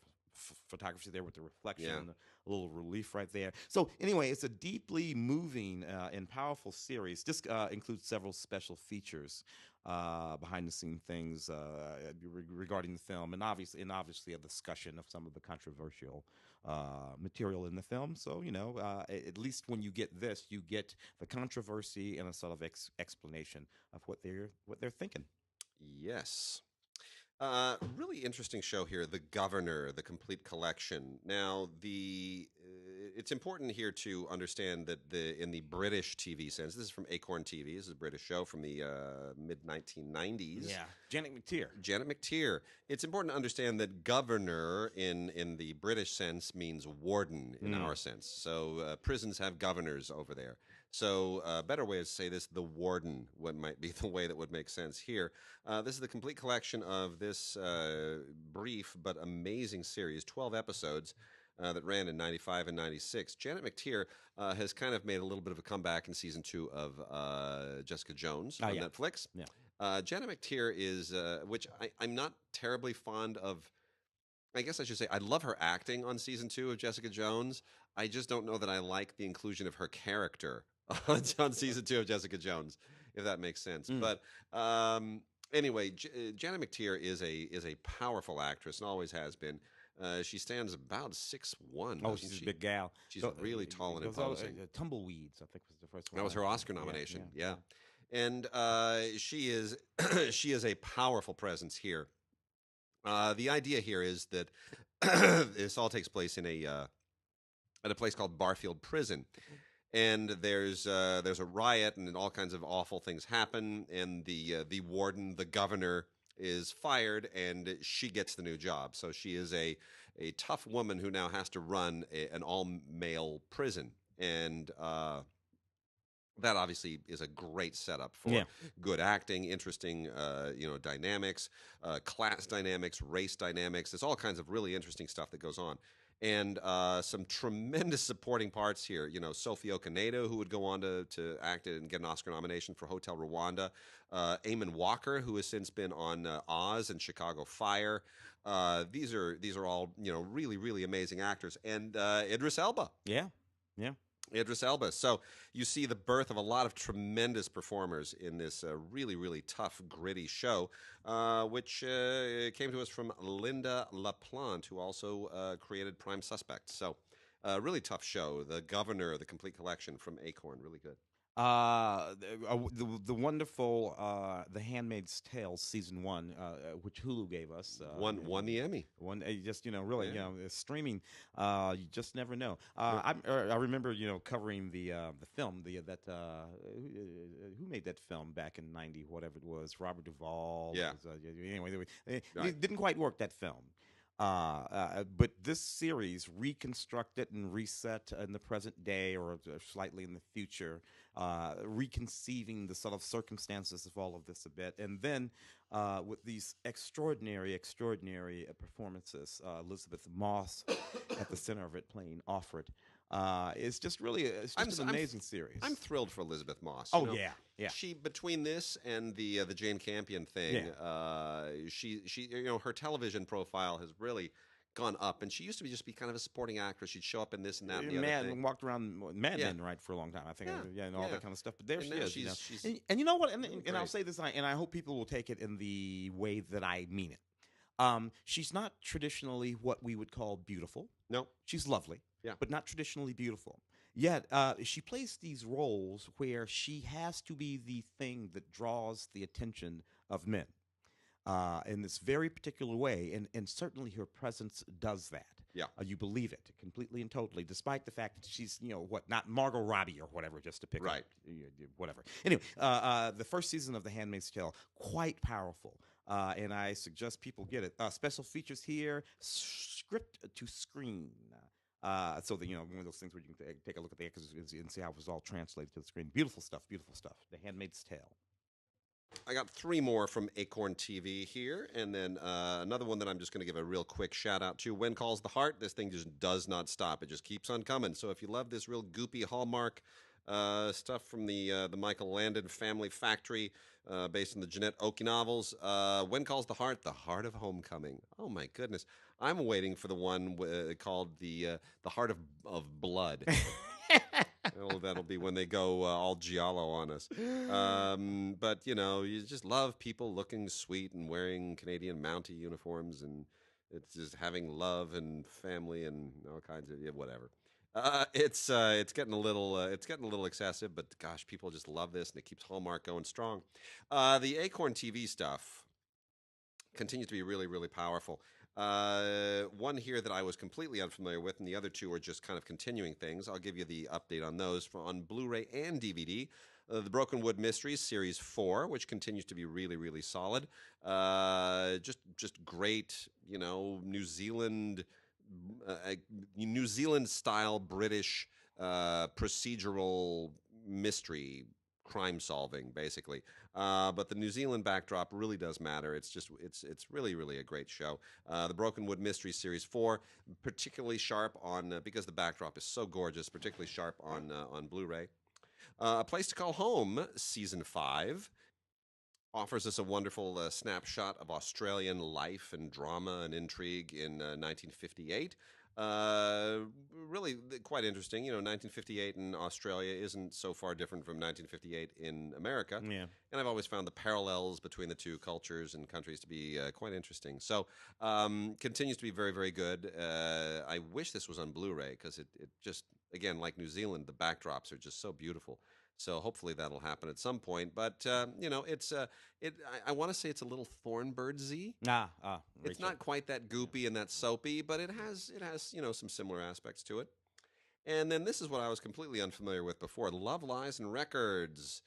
Speaker 2: photography there with the reflection and a little relief right there. So anyway, it's a deeply moving and powerful series. This includes several special features, behind the scene things regarding the film, and obviously a discussion of some of the controversial material in the film. So at least when you get this, you get the controversy and a sort of explanation of what they're thinking.
Speaker 1: Yes. Really interesting show here, The Governor, the complete collection. Now, it's important here to understand that in the British TV sense, this is from Acorn TV. This is a British show from the mid-1990s.
Speaker 2: Yeah, Janet McTeer.
Speaker 1: Janet McTeer. It's important to understand that governor in the British sense means warden in our sense. So prisons have governors over there. So a better way to say this, the warden, what might be the way that would make sense here. This is the complete collection of this brief but amazing series, 12 episodes that ran in 95 and 96. Janet McTeer has kind of made a little bit of a comeback in season 2 of Jessica Jones on Netflix.
Speaker 2: Yeah.
Speaker 1: Janet McTeer is, which I'm not terribly fond of. I guess I should say I love her acting on season 2 of Jessica Jones. I just don't know that I like the inclusion of her character on season 2 of Jessica Jones, if that makes sense. But anyway, Janet McTeer is a powerful actress and always has been. She stands about 6'1".
Speaker 2: Oh, she's a big gal.
Speaker 1: She's really tall and imposing.
Speaker 2: Tumbleweeds, I think, was the first one.
Speaker 1: That was her Oscar nomination. Yeah. And she is she is a powerful presence here. The idea here is that this all takes place in at a place called Barfield Prison. And there's a riot, and all kinds of awful things happen. And the warden, the governor, is fired, and she gets the new job. So she is a tough woman who now has to run an all-male prison, and that obviously is a great setup for good acting, interesting dynamics, class dynamics, race dynamics. There's all kinds of really interesting stuff that goes on. And some tremendous supporting parts here. Sophie Okonedo, who would go on to act and get an Oscar nomination for Hotel Rwanda. Eamon Walker, who has since been on Oz and Chicago Fire. These are all really, really amazing actors. And Idris Elba.
Speaker 2: Yeah.
Speaker 1: Idris Elba. So you see the birth of a lot of tremendous performers in this really, really tough, gritty show, which came to us from Linda LaPlante, who also created Prime Suspect. So really tough show. The Governor, the complete collection from Acorn. Really good.
Speaker 2: The wonderful The Handmaid's Tale season 1, which Hulu gave us,
Speaker 1: won the Emmy.
Speaker 2: Just really streaming. You just never know. I remember covering the film who made that film back in '90, whatever it was, Robert Duvall.
Speaker 1: Yeah.
Speaker 2: Anyway, it didn't quite work, that film. But this series reconstructed and reset in the present day or slightly in the future, reconceiving the sort of circumstances of all of this a bit. And then with these extraordinary performances, Elizabeth Moss at the center of it playing Offred. It's just really an amazing series.
Speaker 1: I'm thrilled for Elizabeth Moss.
Speaker 2: Yeah.
Speaker 1: She, between this and the Jane Campion thing, she her television profile has really gone up, and she used to just be kind of a supporting actress. She'd show up in this and that and the other thing.
Speaker 2: Walked around Mad Men for a long time, I think, and all that kind of stuff. But there she is.
Speaker 1: She's
Speaker 2: and you know what? And I'll say this, and I hope people will take it in the way that I mean it. She's not traditionally what we would call beautiful.
Speaker 1: No,
Speaker 2: she's lovely.
Speaker 1: Yeah,
Speaker 2: but not traditionally beautiful. Yet she plays these roles where she has to be the thing that draws the attention of men in this very particular way, and certainly her presence does that.
Speaker 1: Yeah.
Speaker 2: You believe it completely and totally, despite the fact that she's, not Margot Robbie or whatever, just to pick up,
Speaker 1: Right.
Speaker 2: whatever. Anyway, the first season of The Handmaid's Tale, quite powerful. And I suggest people get it. Special features here, script to screen. So that, one of those things where you can take a look at the extras and see how it was all translated to the screen. Beautiful stuff, beautiful stuff. The Handmaid's Tale.
Speaker 1: I got 3 more from Acorn TV here, and then another one that I'm just going to give a real quick shout out to. When Calls the Heart. This thing just does not stop. It just keeps on coming. So if you love this real goopy Hallmark stuff from the Michael Landon Family Factory, based on the Jeanette Oki novels, When Calls the Heart of Homecoming. Oh my goodness, I'm waiting for the one called the Heart of Blood. That'll be when they go all giallo on us. But you just love people looking sweet and wearing Canadian Mountie uniforms, and it's just having love and family and all kinds of whatever. It's getting a little excessive, but gosh, people just love this, and it keeps Hallmark going strong. The Acorn TV stuff continues to be really, really powerful. One here that I was completely unfamiliar with, and the other 2 are just kind of continuing things. I'll give you the update on those on Blu-ray and DVD. The Broken Wood Mysteries Series 4, which continues to be really, really solid. Just great, New Zealand style British procedural mystery crime solving, basically. But the New Zealand backdrop really does matter. It's really, really a great show. The Broken Wood Mysteries Series 4, particularly sharp on because the backdrop is so gorgeous, particularly sharp on Blu-ray. A Place to Call Home Season 5 offers us a wonderful snapshot of Australian life and drama and intrigue in 1958. Really quite interesting. 1958 in Australia isn't so far different from 1958 in America.
Speaker 2: Yeah.
Speaker 1: And I've always found the parallels between the 2 cultures and countries to be quite interesting. So continues to be very, very good. I wish this was on Blu-ray because it just, again, like New Zealand, the backdrops are just so beautiful. So hopefully that'll happen at some point. But I want to say it's a little Thornbirdsy. It's not quite that goopy and that soapy, but it has some similar aspects to it. And then this is what I was completely unfamiliar with before: Love, Lies, and Records.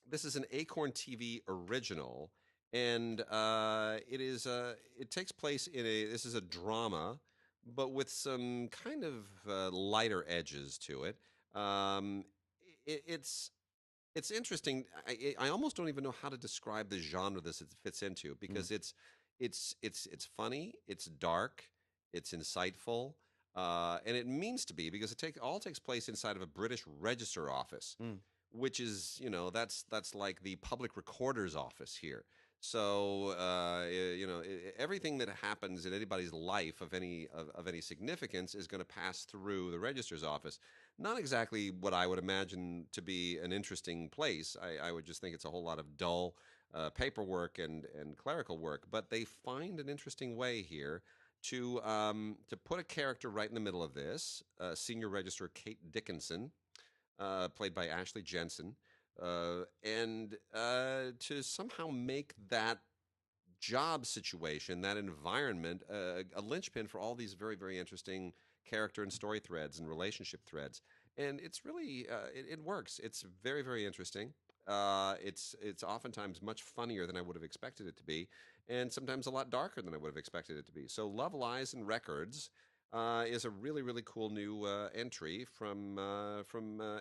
Speaker 1: This is an Acorn TV original, and it takes place this is a drama, but with some kind of lighter edges to it. It's interesting. I almost don't even know how to describe the genre this it fits into, because it's funny, it's dark, it's insightful, and it means to be, because it all takes place inside of a British register office, which is that's like the public recorder's office here. So everything that happens in anybody's life of any significance is going to pass through the register's office. Not exactly what I would imagine to be an interesting place. I would just think it's a whole lot of dull paperwork and clerical work. But they find an interesting way here to put a character right in the middle of this. Senior Registrar Kate Dickinson, played by Ashley Jensen. And to somehow make that job situation, that environment, a linchpin for all these very, very interesting character and story threads and relationship threads. And it's really, it works. It's very, very interesting. It's oftentimes much funnier than I would have expected it to be, and sometimes a lot darker than I would have expected it to be. So Love, Lies, and Records is a really, really cool new entry from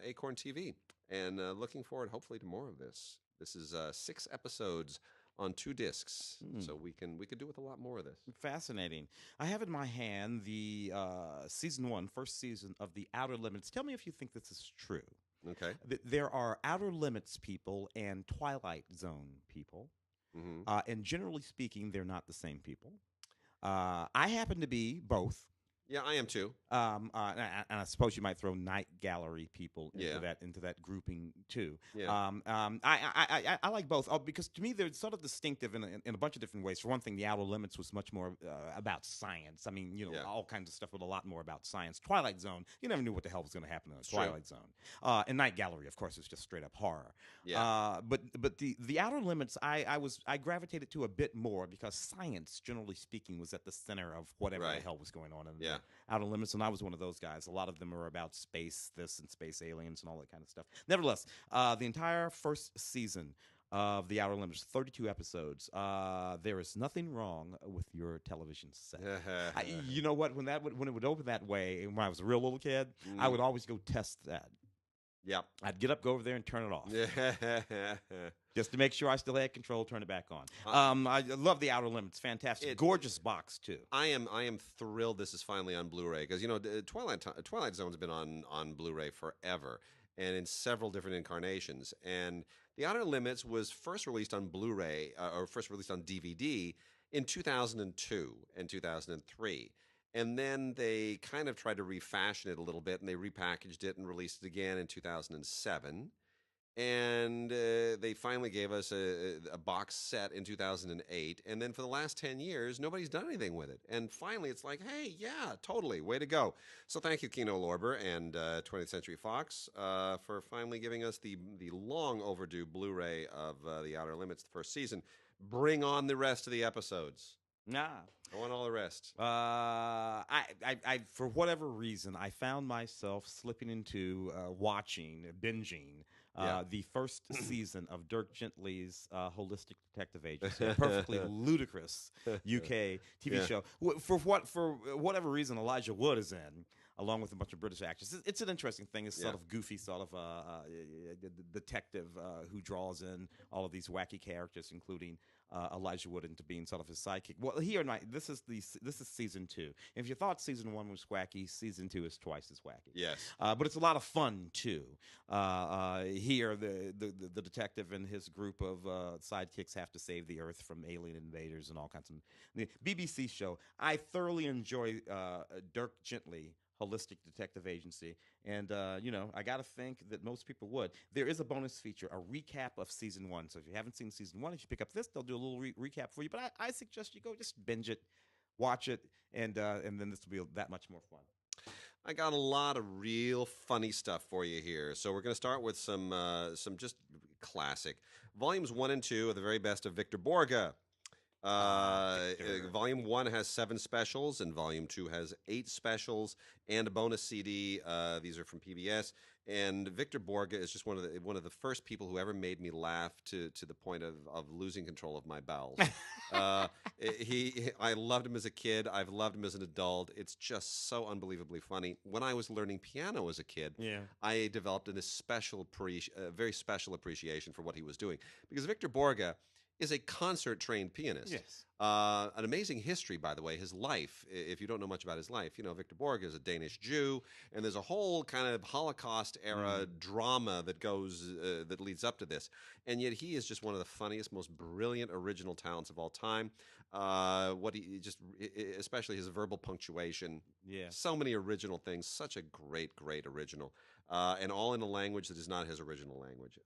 Speaker 1: Acorn TV. And looking forward, hopefully, to more of this. This is 6 episodes on 2 discs, so we could do with a lot more of this.
Speaker 2: Fascinating. I have in my hand the season 1, first season of The Outer Limits. Tell me if you think this is true.
Speaker 1: Okay.
Speaker 2: There are Outer Limits people and Twilight Zone people, and generally speaking, they're not the same people. I happen to be both.
Speaker 1: Yeah, I am too.
Speaker 2: And I suppose you might throw Night Gallery people
Speaker 1: Yeah.
Speaker 2: into that grouping too.
Speaker 1: Yeah.
Speaker 2: I like both because to me they're sort of distinctive in a bunch of different ways. For one thing, The Outer Limits was much more about science. I mean,
Speaker 1: Yeah.
Speaker 2: all kinds of stuff with a lot more about science. Twilight Zone, you never knew what the hell was going to happen in the
Speaker 1: True.
Speaker 2: Twilight Zone. And Night Gallery, of course, is just straight up horror.
Speaker 1: Yeah.
Speaker 2: But the Outer Limits, I gravitated to a bit more because science, generally speaking, was at the center of whatever
Speaker 1: Right.
Speaker 2: the hell was going on in
Speaker 1: Yeah.
Speaker 2: the Outer Limits, and I was one of those guys. A lot of them are about space, this and space aliens and all that kind of stuff. Nevertheless, the entire first season of The Outer Limits, 32 episodes. There is nothing wrong with your television set. You know what? When it would open that way, when I was a real little kid, I would always go test that.
Speaker 1: Yep.
Speaker 2: I'd get up, go over there, and turn it off.
Speaker 1: Yeah.
Speaker 2: Just to make sure I still had control, turn it back on. I love The Outer Limits. Fantastic. Gorgeous box, too.
Speaker 1: I am thrilled this is finally on Blu-ray because, Twilight Zone's been on Blu-ray forever and in several different incarnations. And The Outer Limits was first released on Blu-ray or first released on DVD in 2002 and 2003. And then they kind of tried to refashion it a little bit, and they repackaged it and released it again in 2007. And they finally gave us a box set in 2008. And then for the last 10 years, nobody's done anything with it. And finally, it's like, hey, yeah, totally, way to go. So thank you, Kino Lorber and 20th Century Fox for finally giving us the long overdue Blu-ray of The Outer Limits, the first season. Bring on the rest of the episodes.
Speaker 2: Nah.
Speaker 1: I want all the rest.
Speaker 2: I for whatever reason, I found myself slipping into binging the first season of Dirk Gently's Holistic Detective Agency, a perfectly ludicrous UK TV show. For whatever reason, Elijah Wood is in, along with a bunch of British actors. It's an interesting thing. It's sort of goofy, sort of detective who draws in all of these wacky characters, including Elijah Wood into being sort of his sidekick. Well, this is season 2. If you thought season 1 was wacky, season 2 is twice as wacky.
Speaker 1: Yes,
Speaker 2: but it's a lot of fun too. Here, the detective and his group of sidekicks have to save the Earth from alien invaders and all kinds of. The BBC show. I thoroughly enjoy Dirk Gently. Holistic Detective Agency, and I got to think that most people would. There is a bonus feature, a recap of season 1. So if you haven't seen season 1, if you pick up this, they'll do a little recap for you. But I suggest you go just binge it, watch it, and then this will be that much more fun.
Speaker 1: I got a lot of real funny stuff for you here. So we're going to start with some just classic volumes 1 and 2 of the very best of Victor Borge. Volume 1 has 7 specials, and Volume 2 has 8 specials and a bonus CD. These are from PBS. And Victor Borge is just one of the first people who ever made me laugh to the point of losing control of my bowels. I loved him as a kid. I've loved him as an adult. It's just so unbelievably funny. When I was learning piano as a kid, I developed very special appreciation for what he was doing, because Victor Borge is a concert-trained pianist.
Speaker 2: Yes.
Speaker 1: An amazing history, by the way, his life. If you don't know much about his life, Victor Borge is a Danish Jew, and there's a whole kind of Holocaust-era drama that leads up to this. And yet he is just one of the funniest, most brilliant, original talents of all time. Especially his verbal punctuation.
Speaker 2: Yeah.
Speaker 1: So many original things. Such a great, great original. And all in a language that is not his original language.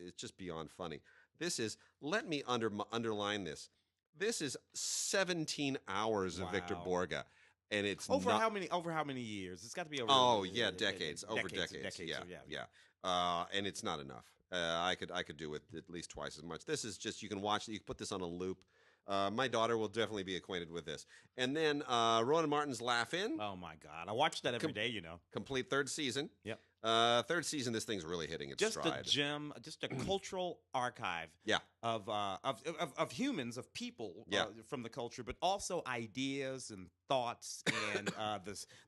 Speaker 1: It's just beyond funny. This is, let me underline this. This is 17 hours of Victor Borge, and it's
Speaker 2: over how many years? It's got to be over.
Speaker 1: Oh yeah, decades.
Speaker 2: Decades.
Speaker 1: Yeah. And it's not enough. I could do with at least twice as much. This is just, you can watch. You can put this on a loop. My daughter will definitely be acquainted with this. And then Rowan Martin's Laugh In.
Speaker 2: Oh my God, I watch that every day.
Speaker 1: Complete 3rd season.
Speaker 2: Yep.
Speaker 1: 3rd season, this thing's really hitting its stride.
Speaker 2: Just a gem, just a cultural archive.
Speaker 1: Yeah.
Speaker 2: Of humans, of people from the culture, but also ideas and thoughts and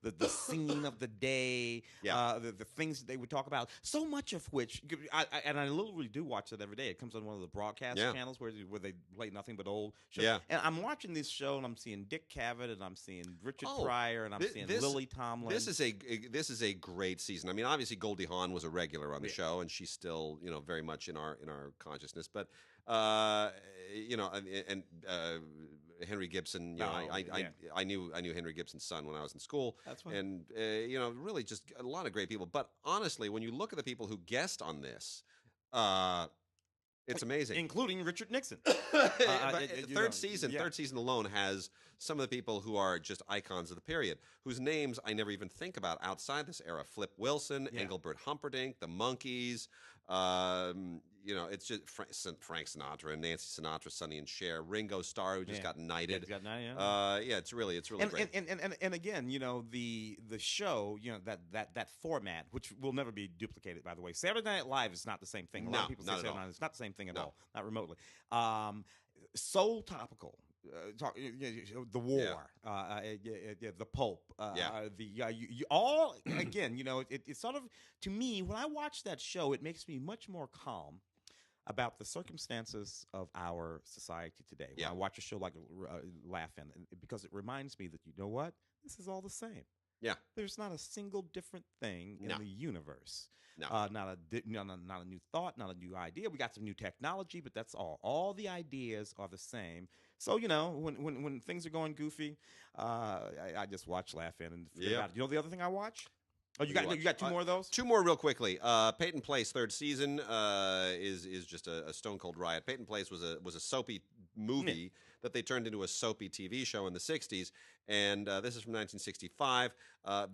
Speaker 2: the scene of the day, the things that they would talk about. So much of which, I literally do watch it every day. It comes on one of the broadcast channels where they play nothing but old shows.
Speaker 1: Yeah.
Speaker 2: And I'm watching this show and I'm seeing Dick Cavett and I'm seeing Richard Pryor and I'm seeing Lily Tomlin.
Speaker 1: This is a great season. I mean, obviously Goldie Hawn was a regular on the show, and she's still very much in our consciousness. But Henry Gibson. You know, I knew Henry Gibson's son when I was in school,
Speaker 2: That's fine.
Speaker 1: and you know, really just a lot of great people. But honestly, when you look at the people who guest on this, it's amazing,
Speaker 2: including Richard Nixon.
Speaker 1: Third season alone has some of the people who are just icons of the period, whose names I never even think about outside this era. Flip Wilson, Engelbert Humperdinck, the Monkees. You know, it's just Frank Sinatra and Nancy Sinatra, Sonny and Cher, Ringo Starr, who just got knighted. It's really great.
Speaker 2: And again, you know, the show, you know, that format, which will never be duplicated, by the way. Saturday Night Live is not the same thing. A lot of people say Saturday Night Live is not the same thing at all, not remotely. So topical. The war, the Pope, all again. You know, it's sort of, to me, when I watch that show, it makes me much more calm about the circumstances of our society today. When I watch a show like Laugh-In, because it reminds me that, you know what, this is all the same.
Speaker 1: Yeah,
Speaker 2: there's not a single different thing in the universe.
Speaker 1: No.
Speaker 2: Not a new thought, not a new idea. We got some new technology, but that's all. All the ideas are the same. So, you know, when things are going goofy, I just watch Laugh-In and forget about it. You know the other thing I watch? Oh, you got two more of those?
Speaker 1: Two more real quickly. Peyton Place, third season, is just a stone cold riot. Peyton Place was a soapy movie that they turned into a soapy TV show in the 60s. And this is from 1965.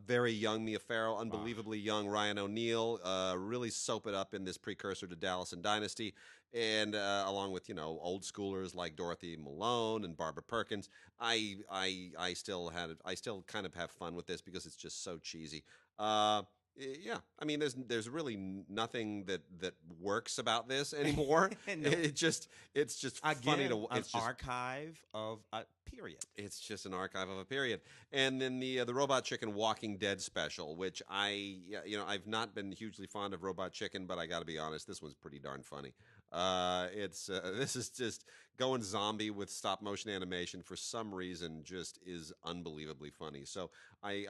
Speaker 1: Very young Mia Farrow, unbelievably young Ryan O'Neal, really soap it up in this precursor to Dallas and Dynasty. And along with, you know, old schoolers like Dorothy Malone and Barbara Perkins. I still kind of have fun with this because it's just so cheesy. Yeah, I mean, there's really nothing that works about this anymore. No. It's just funny to. It's
Speaker 2: an archive of a period.
Speaker 1: It's just an archive of a period. And then the Robot Chicken Walking Dead special, which I've not been hugely fond of Robot Chicken, but I got to be honest, this one's pretty darn funny. This is just going zombie with stop motion animation for some reason just is unbelievably funny. So I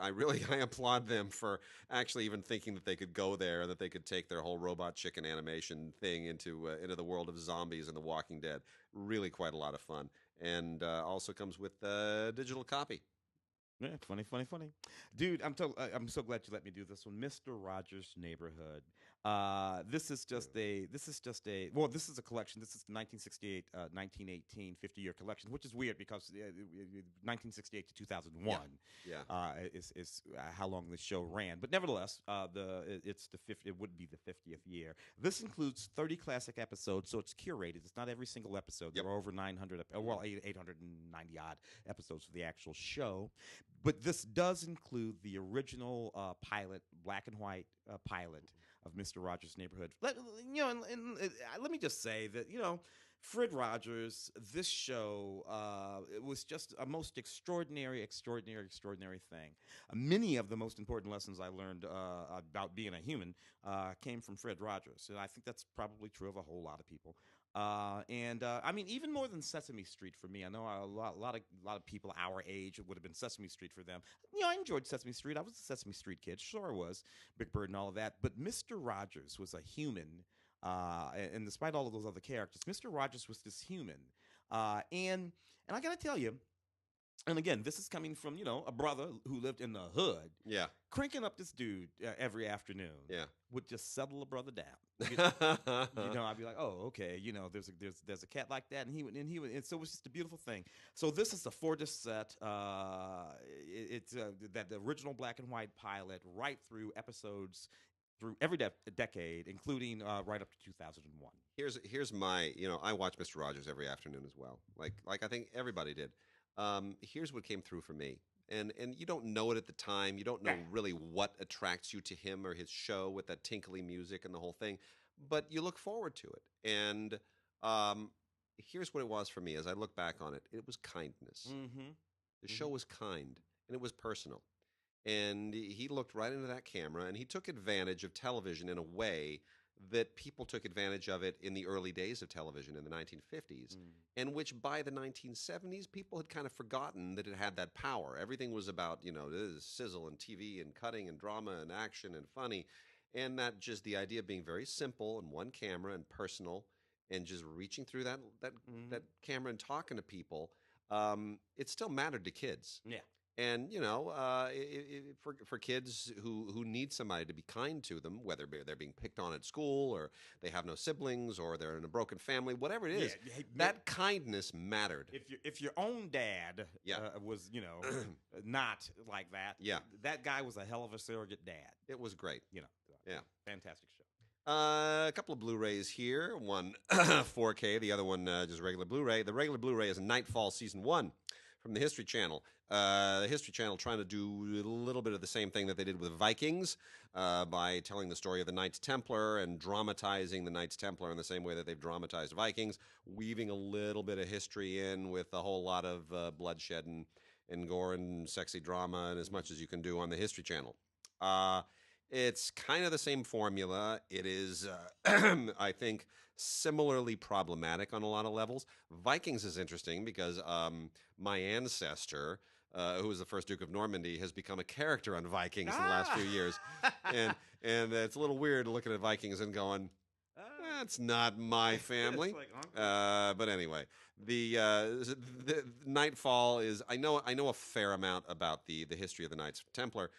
Speaker 1: applaud them for actually even thinking that they could go there and that they could take their whole Robot Chicken animation thing into the world of zombies and The Walking Dead. Really quite a lot of fun, and also comes with digital copy.
Speaker 2: Yeah, funny, dude. I'm so glad you let me do this one, Mr. Rogers' Neighborhood. This is a collection. This is the 1968, 1918 50-year collection, which is weird because 1968 to 2001 is how long the show ran. But nevertheless, it would be the 50th year. This includes 30 classic episodes, so it's curated. It's not every single episode. There are over 890 odd episodes for the actual show. But this does include the original pilot, black and white pilot of Mr. Rogers' Neighborhood. Let me just say that, you know, Fred Rogers, this show, it was just a most extraordinary thing. Many of the most important lessons I learned about being a human came from Fred Rogers, and I think that's probably true of a whole lot of people. I mean, even more than Sesame Street for me. I know a lot of people our age, it would have been Sesame Street for them. You know, I enjoyed Sesame Street. I was a Sesame Street kid. Sure I was. Big Bird and all of that. But Mr. Rogers was a human, and despite all of those other characters, Mr. Rogers was this human. And I got to tell you, and again, this is coming from, you know, a brother who lived in the hood.
Speaker 1: Yeah.
Speaker 2: Cranking up this dude every afternoon.
Speaker 1: Yeah.
Speaker 2: Would just settle a brother down. You know, I'd be like, oh, okay, you know, there's a cat like that, and he would, and so it was just a beautiful thing. So this is the 4-disc set. It's that the original black and white pilot, right through episodes through every decade, including right up to 2001.
Speaker 1: Here's my, you know, I watch Mr. Rogers every afternoon as well. Like I think everybody did. Here's what came through for me. And you don't know it at the time. You don't know really what attracts you to him or his show with that tinkly music and the whole thing. But you look forward to it. And here's what it was for me as I look back on it. It was kindness.
Speaker 2: Mm-hmm.
Speaker 1: The show was kind, and it was personal. And he looked right into that camera, and he took advantage of television in a way that people took advantage of it in the early days of television in the 1950s, and which by the 1970s, people had kind of forgotten that it had that power. Everything was about, you know, sizzle and TV and cutting and drama and action and funny, and that just the idea of being very simple and one camera and personal and just reaching through that camera and talking to people it still mattered to kids.
Speaker 2: Yeah.
Speaker 1: And for kids who need somebody to be kind to them, whether they're being picked on at school or they have no siblings or they're in a broken family, whatever it is, that kindness mattered.
Speaker 2: If your own dad was not like that, that guy was a hell of a surrogate dad.
Speaker 1: It was great.
Speaker 2: Fantastic show.
Speaker 1: A couple of Blu-rays here. One 4K, the other one just regular Blu-ray. The regular Blu-ray is Nightfall Season 1 from the History Channel. The History Channel trying to do a little bit of the same thing that they did with Vikings by telling the story of the Knights Templar and dramatizing the Knights Templar in the same way that they've dramatized Vikings, weaving a little bit of history in with a whole lot of bloodshed and gore and sexy drama and as much as you can do on the History Channel. It's kind of the same formula. It is, I think, similarly problematic on a lot of levels. Vikings is interesting because my ancestor, who was the first Duke of Normandy, has become a character on Vikings in the last few years. And it's a little weird looking at Vikings and going, that's not my family. But anyway, the Nightfall is, I know a fair amount about the history of the Knights Templar,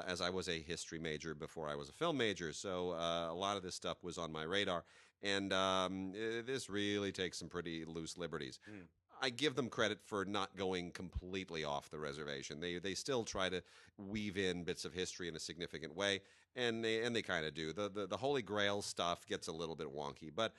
Speaker 1: as I was a history major before I was a film major. So a lot of this stuff was on my radar. And this really takes some pretty loose liberties. I give them credit for not going completely off the reservation. They still try to weave in bits of history in a significant way, and they kind of do. The Holy Grail stuff gets a little bit wonky, but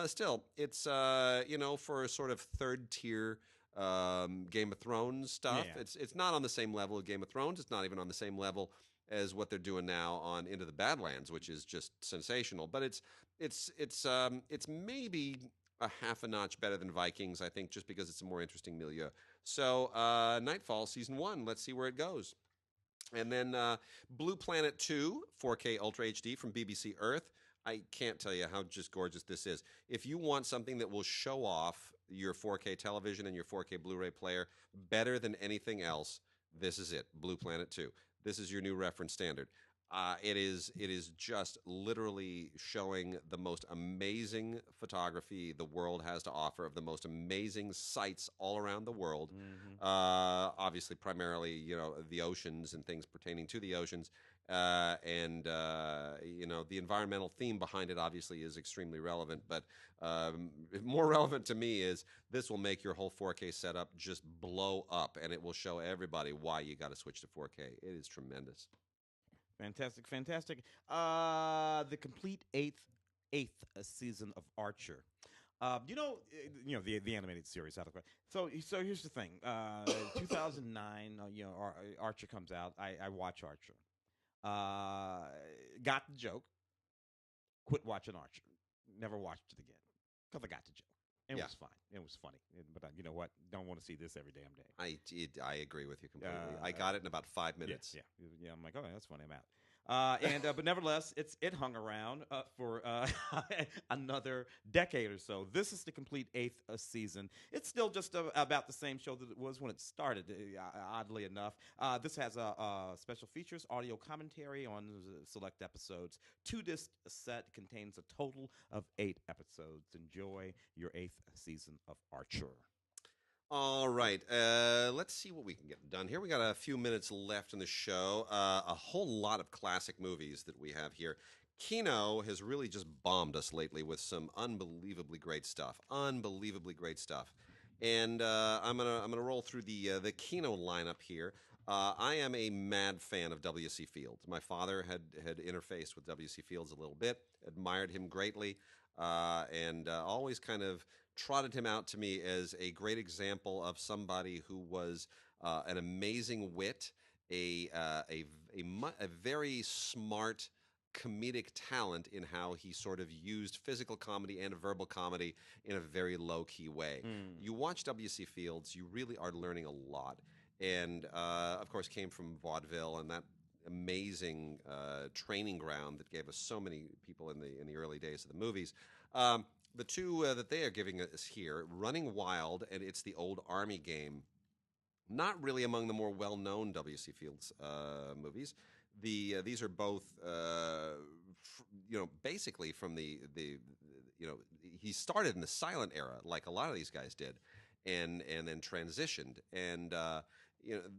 Speaker 1: still, it's for sort of third tier Game of Thrones stuff.
Speaker 2: Yeah.
Speaker 1: It's not on the same level of Game of Thrones. It's not even on the same level as what they're doing now on Into the Badlands, which is just sensational. But it's maybe a half a notch better than Vikings, I think, just because it's a more interesting milieu. So Nightfall Season 1, let's see where it goes. And then Blue Planet 2, 4K Ultra HD from BBC Earth. I can't tell you how just gorgeous this is. If you want something that will show off your 4K television and your 4K Blu-ray player better than anything else, this is it, Blue Planet 2. This is your new reference standard. It is just literally showing the most amazing photography the world has to offer, of the most amazing sights all around the world. Obviously, primarily, the oceans and things pertaining to the oceans. And the environmental theme behind it obviously is extremely relevant. But more relevant to me is this will make your whole 4K setup just blow up, and it will show everybody why you got to switch to 4K. It is tremendous.
Speaker 2: Fantastic. The complete eighth season of Archer. The animated series out of it. So here's the thing. 2009, Archer comes out. I watch Archer. Got the joke. Quit watching Archer. Never watched it again because I got the joke. It was fine. It was funny. But you know what? Don't want to see this every damn day.
Speaker 1: I agree with you completely. I got it in about 5 minutes.
Speaker 2: Yeah. I'm like, oh, that's funny. I'm out. But nevertheless, it hung around for another decade or so. This is the complete eighth season. It's still just about the same show that it was when it started, oddly enough. This has special features, audio commentary on select episodes. 2-disc set contains a total of 8 episodes. Enjoy your 8th season of Archer.
Speaker 1: All right, let's see what we can get done here. We got a few minutes left in the show. A whole lot of classic movies that we have here. Kino has really just bombed us lately with some unbelievably great stuff. And I'm gonna roll through the Kino lineup here. I am a mad fan of W.C. Fields. My father had interfaced with W.C. Fields a little bit, admired him greatly, and always kind of trotted him out to me as a great example of somebody who was an amazing wit, a very smart comedic talent in how he sort of used physical comedy and verbal comedy in a very low-key way. You watch W.C. Fields, you really are learning a lot. And, of course, came from vaudeville and that amazing training ground that gave us so many people in the early days of the movies. The two that they are giving us here, Running Wild and It's the Old Army Game, not really among the more well-known W.C. Fields movies. These are both, basically from the he started in the silent era, like a lot of these guys did, and then transitioned. And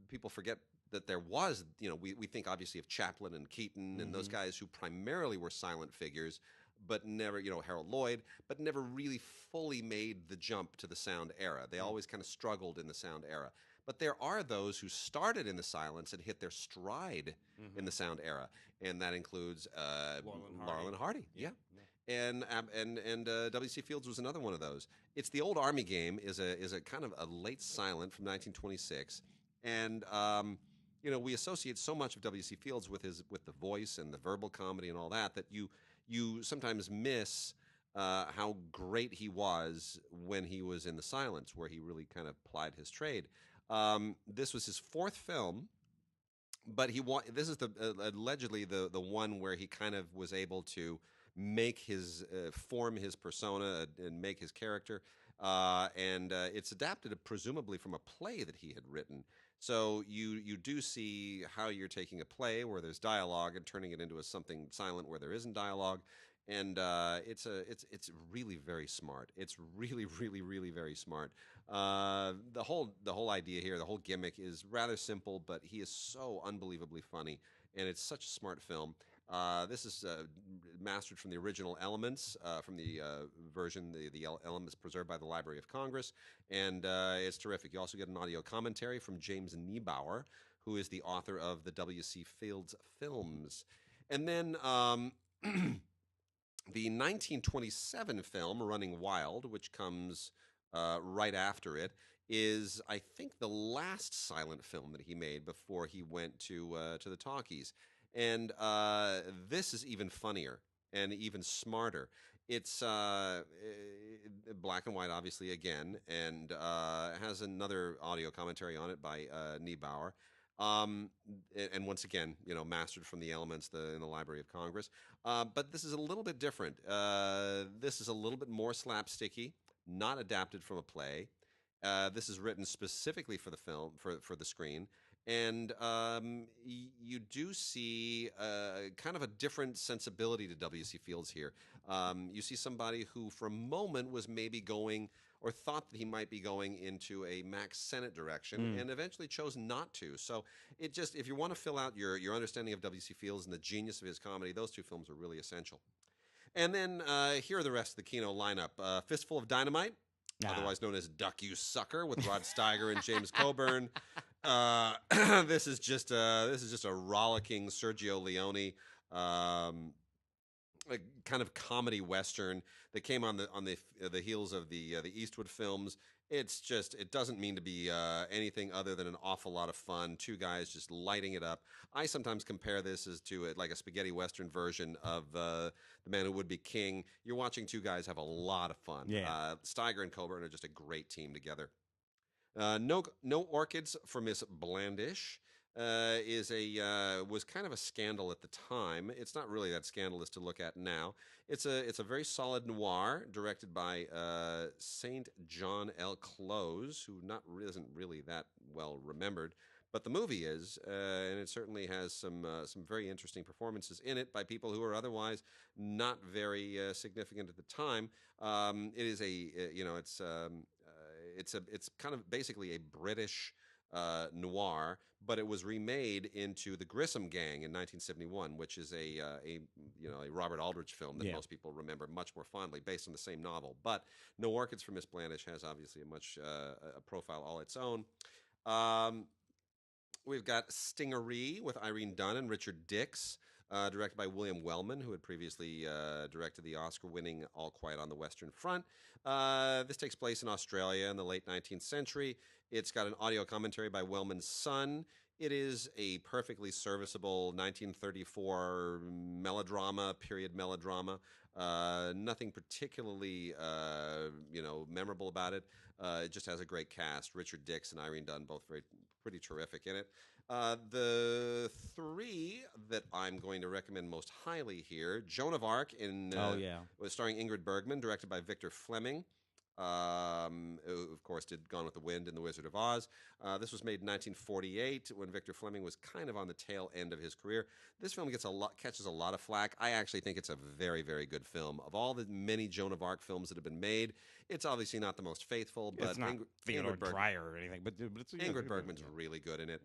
Speaker 1: people forget that there was, we think obviously of Chaplin and Keaton and those guys who primarily were silent figures, but never, Harold Lloyd, but never really fully made the jump to the sound era. They always kind of struggled in the sound era. But there are those who started in the silence and hit their stride in the sound era, and that includes Laurel and Hardy. Yeah. And W.C. Fields was another one of those. It's the Old Army Game is a kind of a late silent from 1926, and we associate so much of W.C. Fields with the voice and the verbal comedy and all that you sometimes miss how great he was when he was in the silence, where he really kind of plied his trade. This was his fourth film, but this is allegedly the one where he kind of was able to make his form his persona and make his character, and it's adapted presumably from a play that he had written. So you do see how you're taking a play where there's dialogue and turning it into something silent where there isn't dialogue, and it's really very smart. It's really, really, really very smart. The whole idea here, the whole gimmick is rather simple, but he is so unbelievably funny, and it's such a smart film. This is mastered from the original Elements, from the version, the Elements preserved by the Library of Congress, and it's terrific. You also get an audio commentary from James Niebauer, who is the author of the W.C. Fields films. And then the 1927 film, Running Wild, which comes right after it, is, I think, the last silent film that he made before he went to the talkies. And this is even funnier and even smarter. It's black and white, obviously, again, and has another audio commentary on it by Niebauer. And once again, mastered from the Elements in the Library of Congress. But this is a little bit different. This is a little bit more slapsticky, not adapted from a play. This is written specifically for the film, for the screen. And you do see kind of a different sensibility to W.C. Fields here. You see somebody who, for a moment, was maybe going or thought that he might be going into a Max Sennett direction, and eventually chose not to. So if you want to fill out your understanding of W.C. Fields and the genius of his comedy, those two films are really essential. And then here are the rest of the Kino lineup: Fistful of Dynamite, otherwise known as Duck You Sucker, with Rod Steiger and James Coburn. This is just a rollicking Sergio Leone a kind of comedy western that came on the heels of the Eastwood films. It doesn't mean to be anything other than an awful lot of fun. Two guys just lighting it up. I sometimes compare this to like a spaghetti western version of The Man Who Would Be King. You're watching two guys have a lot of fun.
Speaker 2: Yeah.
Speaker 1: Steiger and Coburn are just a great team together. No Orchids for Miss Blandish was kind of a scandal at the time. It's not really that scandalous to look at now. It's a very solid noir directed by Saint John L. Close, who isn't really that well remembered, but the movie is, and it certainly has some very interesting performances in it by people who are otherwise not very significant at the time. It is it's kind of basically a British noir, but it was remade into The Grissom Gang in 1971, which is a Robert Aldrich film that most people remember much more fondly, based on the same novel. But No Orchids for Miss Blandish has obviously a profile all its own. We've got Stingery with Irene Dunne and Richard Dix, directed by William Wellman, who had previously directed the Oscar-winning All Quiet on the Western Front. This takes place in Australia in the late 19th century. It's got an audio commentary by Wellman's son. It is a perfectly serviceable 1934 period melodrama. Nothing particularly, memorable about it. It just has a great cast. Richard Dix and Irene Dunne, both pretty terrific in it. The three that I'm going to recommend most highly here: Joan of Arc, starring Ingrid Bergman, directed by Victor Fleming. who, of course, did Gone with the Wind and The Wizard of Oz. This was made in 1948 when Victor Fleming was kind of on the tail end of his career. This film catches a lot of flack. I actually think it's a very, very good film. Of all the many Joan of Arc films that have been made, it's obviously not the most faithful, but
Speaker 2: It's not Theodore Dreyer or anything, but it's
Speaker 1: Ingrid Bergman's really good in it.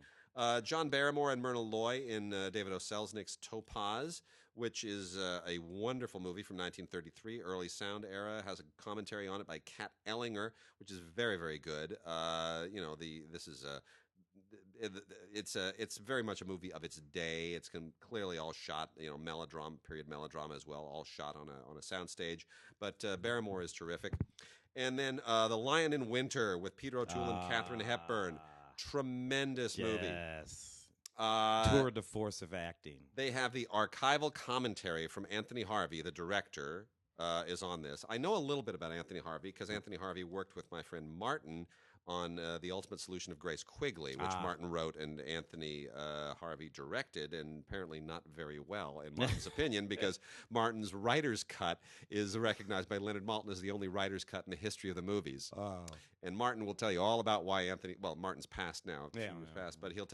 Speaker 1: John Barrymore and Myrna Loy in David O. Selznick's Topaz, which is a wonderful movie from 1933, early sound era. Has a commentary on it by Kat Ellinger, which is very, very good. It's very much a movie of its day. It's clearly all shot, melodrama, period melodrama as well, all shot on a soundstage. But Barrymore is terrific. And then The Lion in Winter with Peter O'Toole and Katharine Hepburn. Tremendous movie.
Speaker 2: Yes. Tour de force of acting.
Speaker 1: They have the archival commentary from Anthony Harvey, the director, is on this. I know a little bit about Anthony Harvey because Anthony Harvey worked with my friend Martin on The Ultimate Solution of Grace Quigley, which Martin wrote and Anthony Harvey directed, and apparently not very well, in Martin's opinion, because Martin's writer's cut is recognized by Leonard Maltin as the only writer's cut in the history of the movies.
Speaker 2: Oh.
Speaker 1: And Martin will tell you all about why Anthony. Well, Martin's passed now. He was passed, but he'd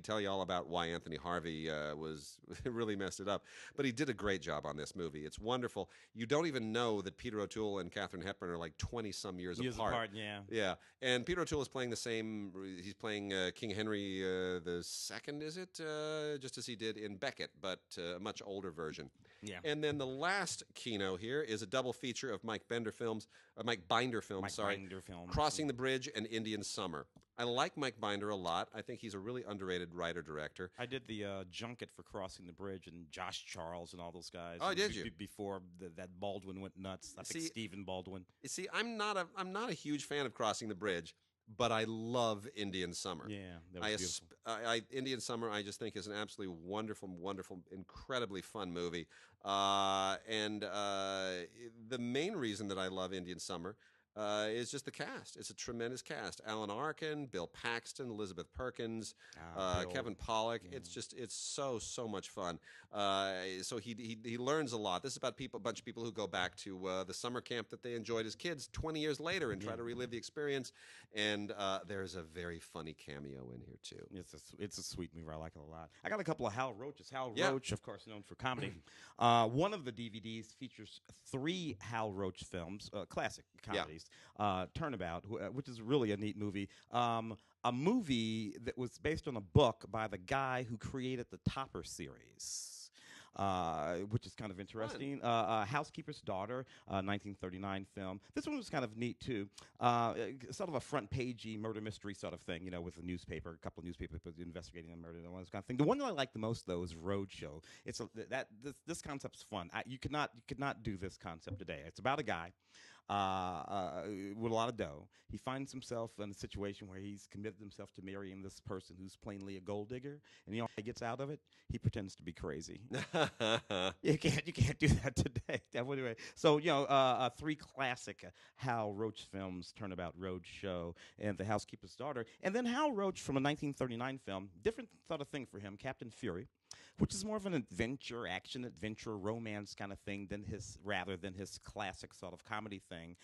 Speaker 1: tell you all about why Anthony Harvey was really messed it up. But he did a great job on this movie. It's wonderful. You don't even know that Peter O'Toole and Katharine Hepburn are like 20-some years apart. Yeah. And Peter O'Toole is playing the same. He's playing King Henry the Second, is it? Just as he did in Beckett, but a much older version.
Speaker 2: Yeah.
Speaker 1: And then the last keynote here is a double feature of Mike Binder films. Crossing the Bridge and Indian Summer. I like Mike Binder a lot. I think he's a really underrated writer-director.
Speaker 2: I did the junket for Crossing the Bridge and Josh Charles and all those guys.
Speaker 1: Oh, did you?
Speaker 2: Before that Baldwin went nuts. I think Stephen Baldwin.
Speaker 1: You see, I'm not a huge fan of Crossing the Bridge, but I love Indian Summer.
Speaker 2: Yeah, that was beautiful.
Speaker 1: Indian Summer, I just think is an absolutely wonderful, wonderful, incredibly fun movie. And the main reason that I love Indian Summer is just the cast. It's a tremendous cast. Alan Arkin, Bill Paxton, Elizabeth Perkins, Kevin Pollak. Yeah. It's so much fun. So he learns a lot. This is about a bunch of people who go back to the summer camp that they enjoyed as kids 20 years later and try to relive the experience. And there's a very funny cameo in here too.
Speaker 2: It's a sweet movie. I like it a lot. I got a couple of Hal Roaches. Hal Roach, of course, known for comedy. One of the DVDs features 3 Hal Roach films, classic comedies. Turnabout, which is really a neat movie. A movie that was based on a book by the guy who created the Topper series, which is kind of interesting. Housekeeper's Daughter, 1939 film. This one was kind of neat, too. Sort of a front-pagey murder mystery sort of thing, with a newspaper, a couple of newspapers investigating a murder and all this kind of thing. The one that I like the most, though, is Roadshow. This concept's fun. You could not do this concept today. It's about a guy with a lot of dough. He finds himself in a situation where he's committed himself to marrying this person who's plainly a gold digger, and he gets out of it. He pretends to be crazy. You can't do that today. Anyway, so 3 classic Hal Roach films: Turnabout, Roadshow, and The Housekeeper's Daughter, and then Hal Roach from a 1939 film. Different sort of thing for him, Captain Fury, which is more of an action adventure, romance kind of thing rather than his classic sort of comedy thing,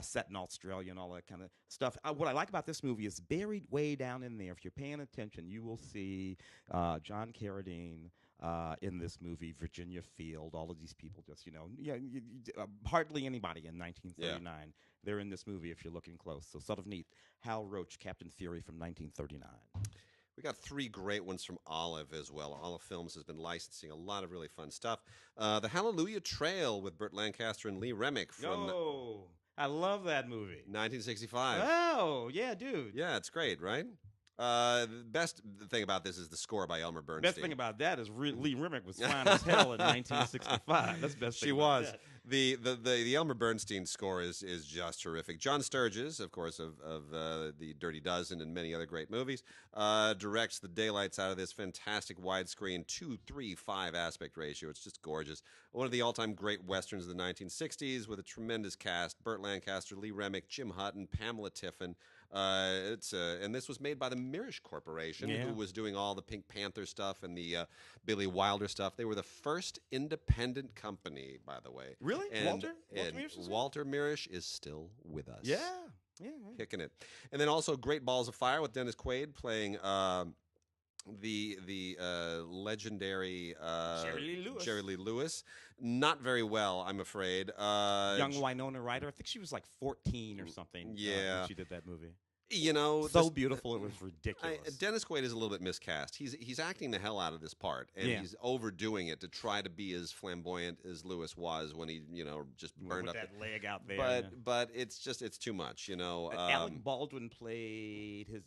Speaker 2: set in Australia and all that kind of stuff. What I like about this movie is buried way down in there. If you're paying attention, you will see John Carradine in this movie, Virginia Field, all of these people just, hardly anybody in 1939. Yeah. They're in this movie if you're looking close. So sort of neat. Hal Roach, Captain Fury from 1939.
Speaker 1: We got 3 great ones from Olive as well. Olive Films has been licensing a lot of really fun stuff. The Hallelujah Trail with Burt Lancaster and Lee Remick from
Speaker 2: I love that movie.
Speaker 1: 1965.
Speaker 2: Oh, yeah, dude.
Speaker 1: Yeah, it's great, right? The best thing about this is the score by Elmer Bernstein.
Speaker 2: Best thing about that is Lee Remick was fine as hell in 1965. That's the best thing.
Speaker 1: She was. That. The Elmer Bernstein score is just terrific. John Sturges, of course, of the Dirty Dozen and many other great movies, directs the daylights out of this fantastic widescreen 2:3:5 aspect ratio. It's just gorgeous. One of the all-time great westerns of the 1960s with a tremendous cast: Burt Lancaster, Lee Remick, Jim Hutton, Pamela Tiffin. And this was made by the Mirish Corporation,
Speaker 2: Yeah.
Speaker 1: who was doing all the Pink Panther stuff and the Billy Wilder stuff. They were the first independent company, by the way.
Speaker 2: Really?
Speaker 1: And,
Speaker 2: Walter
Speaker 1: and
Speaker 2: Mirisch is here?
Speaker 1: Walter Mirish is still with us.
Speaker 2: Yeah.
Speaker 1: Kicking it. And then also Great Balls of Fire with Dennis Quaid playing the legendary Jerry Lee Lewis. Not very well, I'm afraid.
Speaker 2: Young Winona Ryder. I think she was like 14 or something.
Speaker 1: Yeah.
Speaker 2: when she did that movie.
Speaker 1: You know,
Speaker 2: So beautiful, it was ridiculous.
Speaker 1: Dennis Quaid is a little bit miscast. He's acting the hell out of this part, and he's overdoing it to try to be as flamboyant as Lewis was when he, just burned
Speaker 2: with
Speaker 1: up
Speaker 2: that leg out there.
Speaker 1: But it's too much,
Speaker 2: Alec Baldwin played his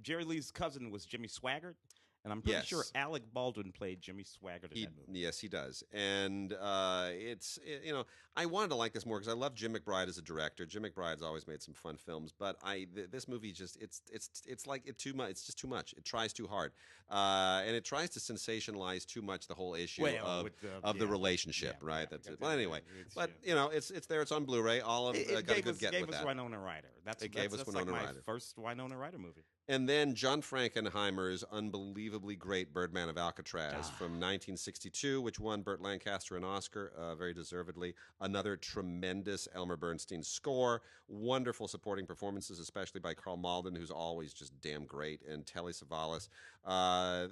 Speaker 2: Jerry Lee's cousin was Jimmy Swaggart. And I'm pretty sure Alec Baldwin played Jimmy Swaggart in that movie.
Speaker 1: Yes, he does. And I wanted to like this more because I love Jim McBride as a director. Jim McBride's always made some fun films, but this movie just it's like too much. It's just too much. It tries too hard, and it tries to sensationalize too much the whole issue of the relationship.
Speaker 2: Yeah,
Speaker 1: right. That's it. Well, anyway, it's there. It's on Blu-ray. All of
Speaker 2: it
Speaker 1: got a good get
Speaker 2: gave
Speaker 1: with
Speaker 2: us
Speaker 1: that.
Speaker 2: Winona Ryder. That's
Speaker 1: Winona
Speaker 2: like
Speaker 1: Ryder.
Speaker 2: my first Winona Ryder movie.
Speaker 1: And then John Frankenheimer's unbelievably great Birdman of Alcatraz from 1962, which won Burt Lancaster an Oscar, very deservedly. Another tremendous Elmer Bernstein score. Wonderful supporting performances, especially by Carl Malden, who's always just damn great, and Telly Savalas.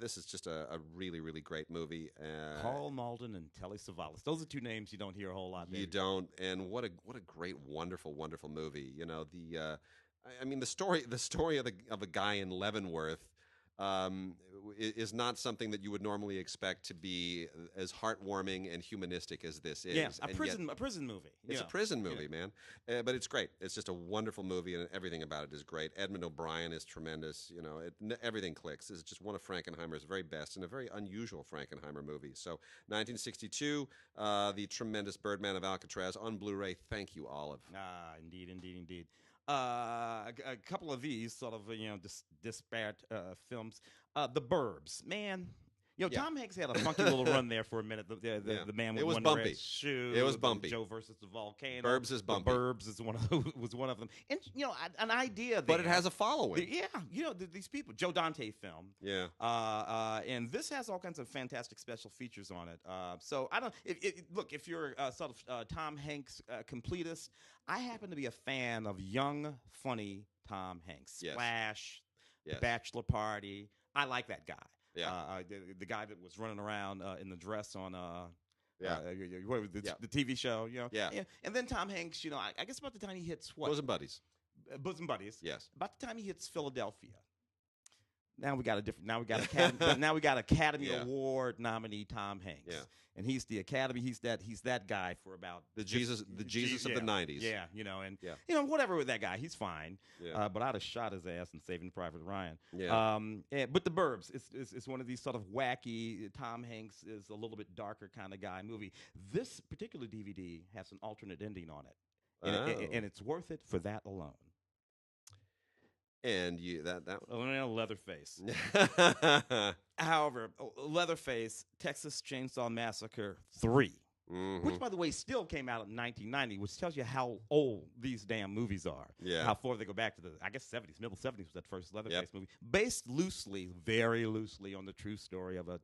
Speaker 1: This is just a really, really great movie.
Speaker 2: Carl Malden and Telly Savalas. Those are two names you don't hear a whole lot.
Speaker 1: You don't. And what a great, wonderful, wonderful movie. The story of a guy in Leavenworth is not something that you would normally expect to be as heartwarming and humanistic as this is.
Speaker 2: Yeah, a prison movie.
Speaker 1: It's a prison movie, man. But it's great. It's just a wonderful movie, and everything about it is great. Edmund O'Brien is tremendous. Everything clicks. It's just one of Frankenheimer's very best and a very unusual Frankenheimer movie. So, 1962, the tremendous Birdman of Alcatraz on Blu-ray. Thank you, Olive.
Speaker 2: Indeed. A couple of these sort of disparate films. The Burbs, man. Tom Hanks had a funky little run there for a minute. The man with one red shoe.
Speaker 1: It was bumpy.
Speaker 2: Joe versus the volcano.
Speaker 1: Burbs is bumpy.
Speaker 2: The Burbs is was one of them. And an idea.
Speaker 1: But it has a following.
Speaker 2: These people. Joe Dante film.
Speaker 1: Yeah.
Speaker 2: And this has all kinds of fantastic special features on it. So I don't look if you're sort of Tom Hanks completist. I happen to be a fan of young, funny Tom Hanks.
Speaker 1: Yes.
Speaker 2: Splash,
Speaker 1: Yes.
Speaker 2: The Bachelor Party. I like that guy.
Speaker 1: Yeah.
Speaker 2: The guy that was running around in the dress on
Speaker 1: Yeah.
Speaker 2: the TV show,
Speaker 1: Yeah.
Speaker 2: And then Tom Hanks, I guess about the time he hits what?
Speaker 1: Bosom Buddies.
Speaker 2: Bosom Buddies.
Speaker 1: Yes.
Speaker 2: About the time he hits Philadelphia. Now we got Academy
Speaker 1: Yeah.
Speaker 2: Award nominee Tom Hanks.
Speaker 1: Yeah.
Speaker 2: And he's the Academy. He's that guy for about
Speaker 1: The Jesus of the 90s.
Speaker 2: Yeah, whatever with that guy, he's fine.
Speaker 1: Yeah.
Speaker 2: But I'd have shot his ass in Saving Private Ryan.
Speaker 1: Yeah.
Speaker 2: But The Burbs, it's one of these sort of wacky. Tom Hanks is a little bit darker kind of guy movie. This particular DVD has an alternate ending on it, and it's worth it for that alone.
Speaker 1: And
Speaker 2: Leatherface. However, Leatherface, Texas Chainsaw Massacre 3, which, by the way, still came out in 1990, which tells you how old these damn movies are.
Speaker 1: Yeah.
Speaker 2: How far they go back to the, I guess, 70s, middle 70s was that first Leatherface movie. Based loosely, very loosely, on the true story of a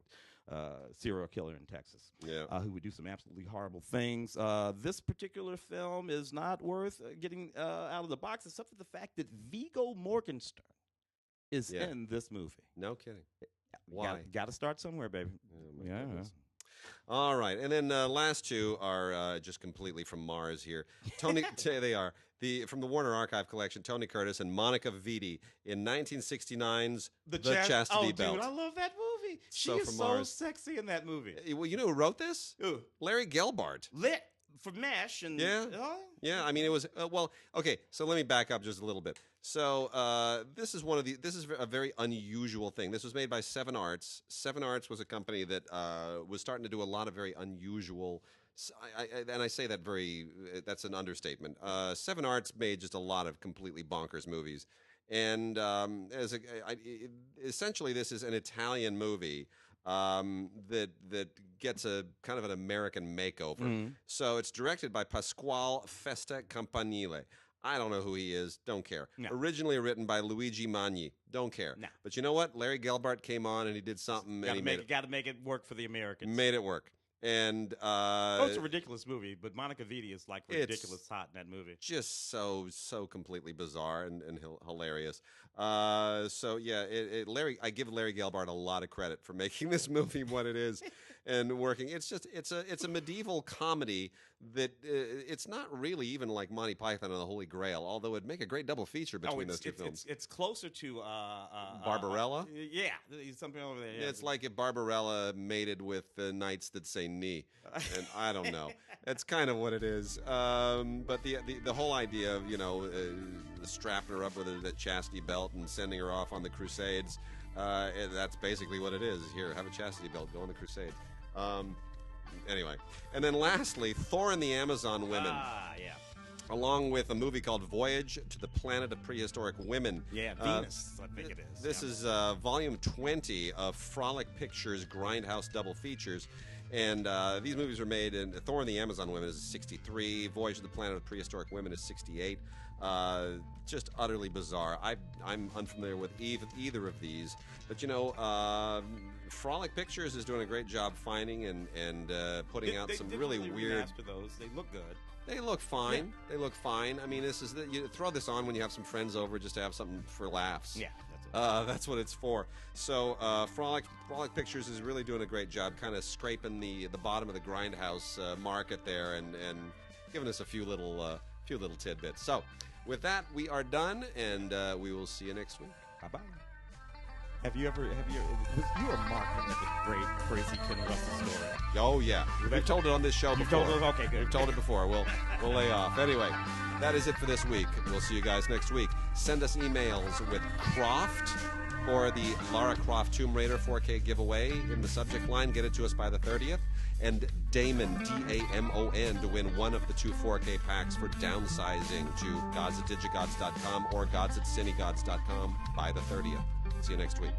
Speaker 2: serial killer in Texas, who would do some absolutely horrible things. This particular film is not worth getting out of the box, except for the fact that Viggo Mortensen is in this movie.
Speaker 1: No kidding. Why?
Speaker 2: Got to start somewhere, baby.
Speaker 1: Oh, my goodness. All right, and then last two are just completely from Mars here. Tony, they are from the Warner Archive collection. Tony Curtis and Monica Vitti in 1969's The Chastity Belt.
Speaker 2: Dude, I love that movie. She is so sexy in that movie.
Speaker 1: Well, you know who wrote this?
Speaker 2: Who?
Speaker 1: Larry Gelbart.
Speaker 2: Lit for MASH and
Speaker 1: yeah. I mean, it was okay. So let me back up just a little bit. So this is a very unusual thing. This was made by Seven Arts. Seven Arts was a company that was starting to do a lot of very unusual. And I say that that's an understatement. Seven Arts made just a lot of completely bonkers movies. And essentially, this is an Italian movie that gets a kind of an American makeover. So it's directed by Pasquale Festa Campanile. I don't know who he is. Don't care.
Speaker 2: No.
Speaker 1: Originally written by Luigi Magni. Don't care.
Speaker 2: No.
Speaker 1: But you know what? Larry Gelbart came on and he did something.
Speaker 2: Got
Speaker 1: and
Speaker 2: to make it work for the Americans.
Speaker 1: Made it work. And
Speaker 2: it's a ridiculous movie, but Monica Vitti is like ridiculous hot in that movie.
Speaker 1: Just so completely bizarre and hilarious. So yeah, I give Larry Gelbart a lot of credit for making this movie what it is and working. It's a medieval comedy that it's not really even like Monty Python and the Holy Grail, although it'd make a great double feature between those two films.
Speaker 2: It's closer to
Speaker 1: Barbarella.
Speaker 2: Yeah, something over there. Yeah.
Speaker 1: It's like if Barbarella mated with knights that say knee, and I don't know. That's kind of what it is. But the whole idea of strapping her up with a chastity belt and sending her off on the Crusades, that's basically what it is. Here, have a chastity belt, go on the Crusades. Anyway, and then lastly, Thor and the Amazon Women.
Speaker 2: Yeah.
Speaker 1: Along with a movie called Voyage to the Planet of Prehistoric Women.
Speaker 2: Yeah, Venus, I think it is.
Speaker 1: This is volume 20 of Frolic Pictures Grindhouse double features. And these movies were made in Thor and the Amazon Women is 63, Voyage to the Planet of Prehistoric Women is 68. Just utterly bizarre. I'm unfamiliar with either of these. But, Frolic Pictures is doing a great job finding and putting out some really weird...
Speaker 2: Remaster those. They look good.
Speaker 1: They look fine.
Speaker 2: Yeah.
Speaker 1: They look fine. I mean, you throw this on when you have some friends over just to have something for laughs.
Speaker 2: Yeah, that's it.
Speaker 1: That's what it's for. So Frolic Pictures is really doing a great job, kind of scraping the bottom of the grindhouse market there, and giving us a few little tidbits. So with that, we are done, and we will see you next week.
Speaker 2: Bye bye. Have you ever? You or Mark have the great crazy Ken Russell story?
Speaker 1: Oh yeah, we've told it on this show before.
Speaker 2: Okay, good.
Speaker 1: We've told it before. We'll lay off. Anyway, that is it for this week. We'll see you guys next week. Send us emails with Croft or the Lara Croft Tomb Raider 4K giveaway in the subject line. Get it to us by the 30th. And Damon, D-A-M-O-N, to win one of the 2 4K packs for downsizing to gods@digigods.com or gods@cinegods.com by the 30th. See you next week.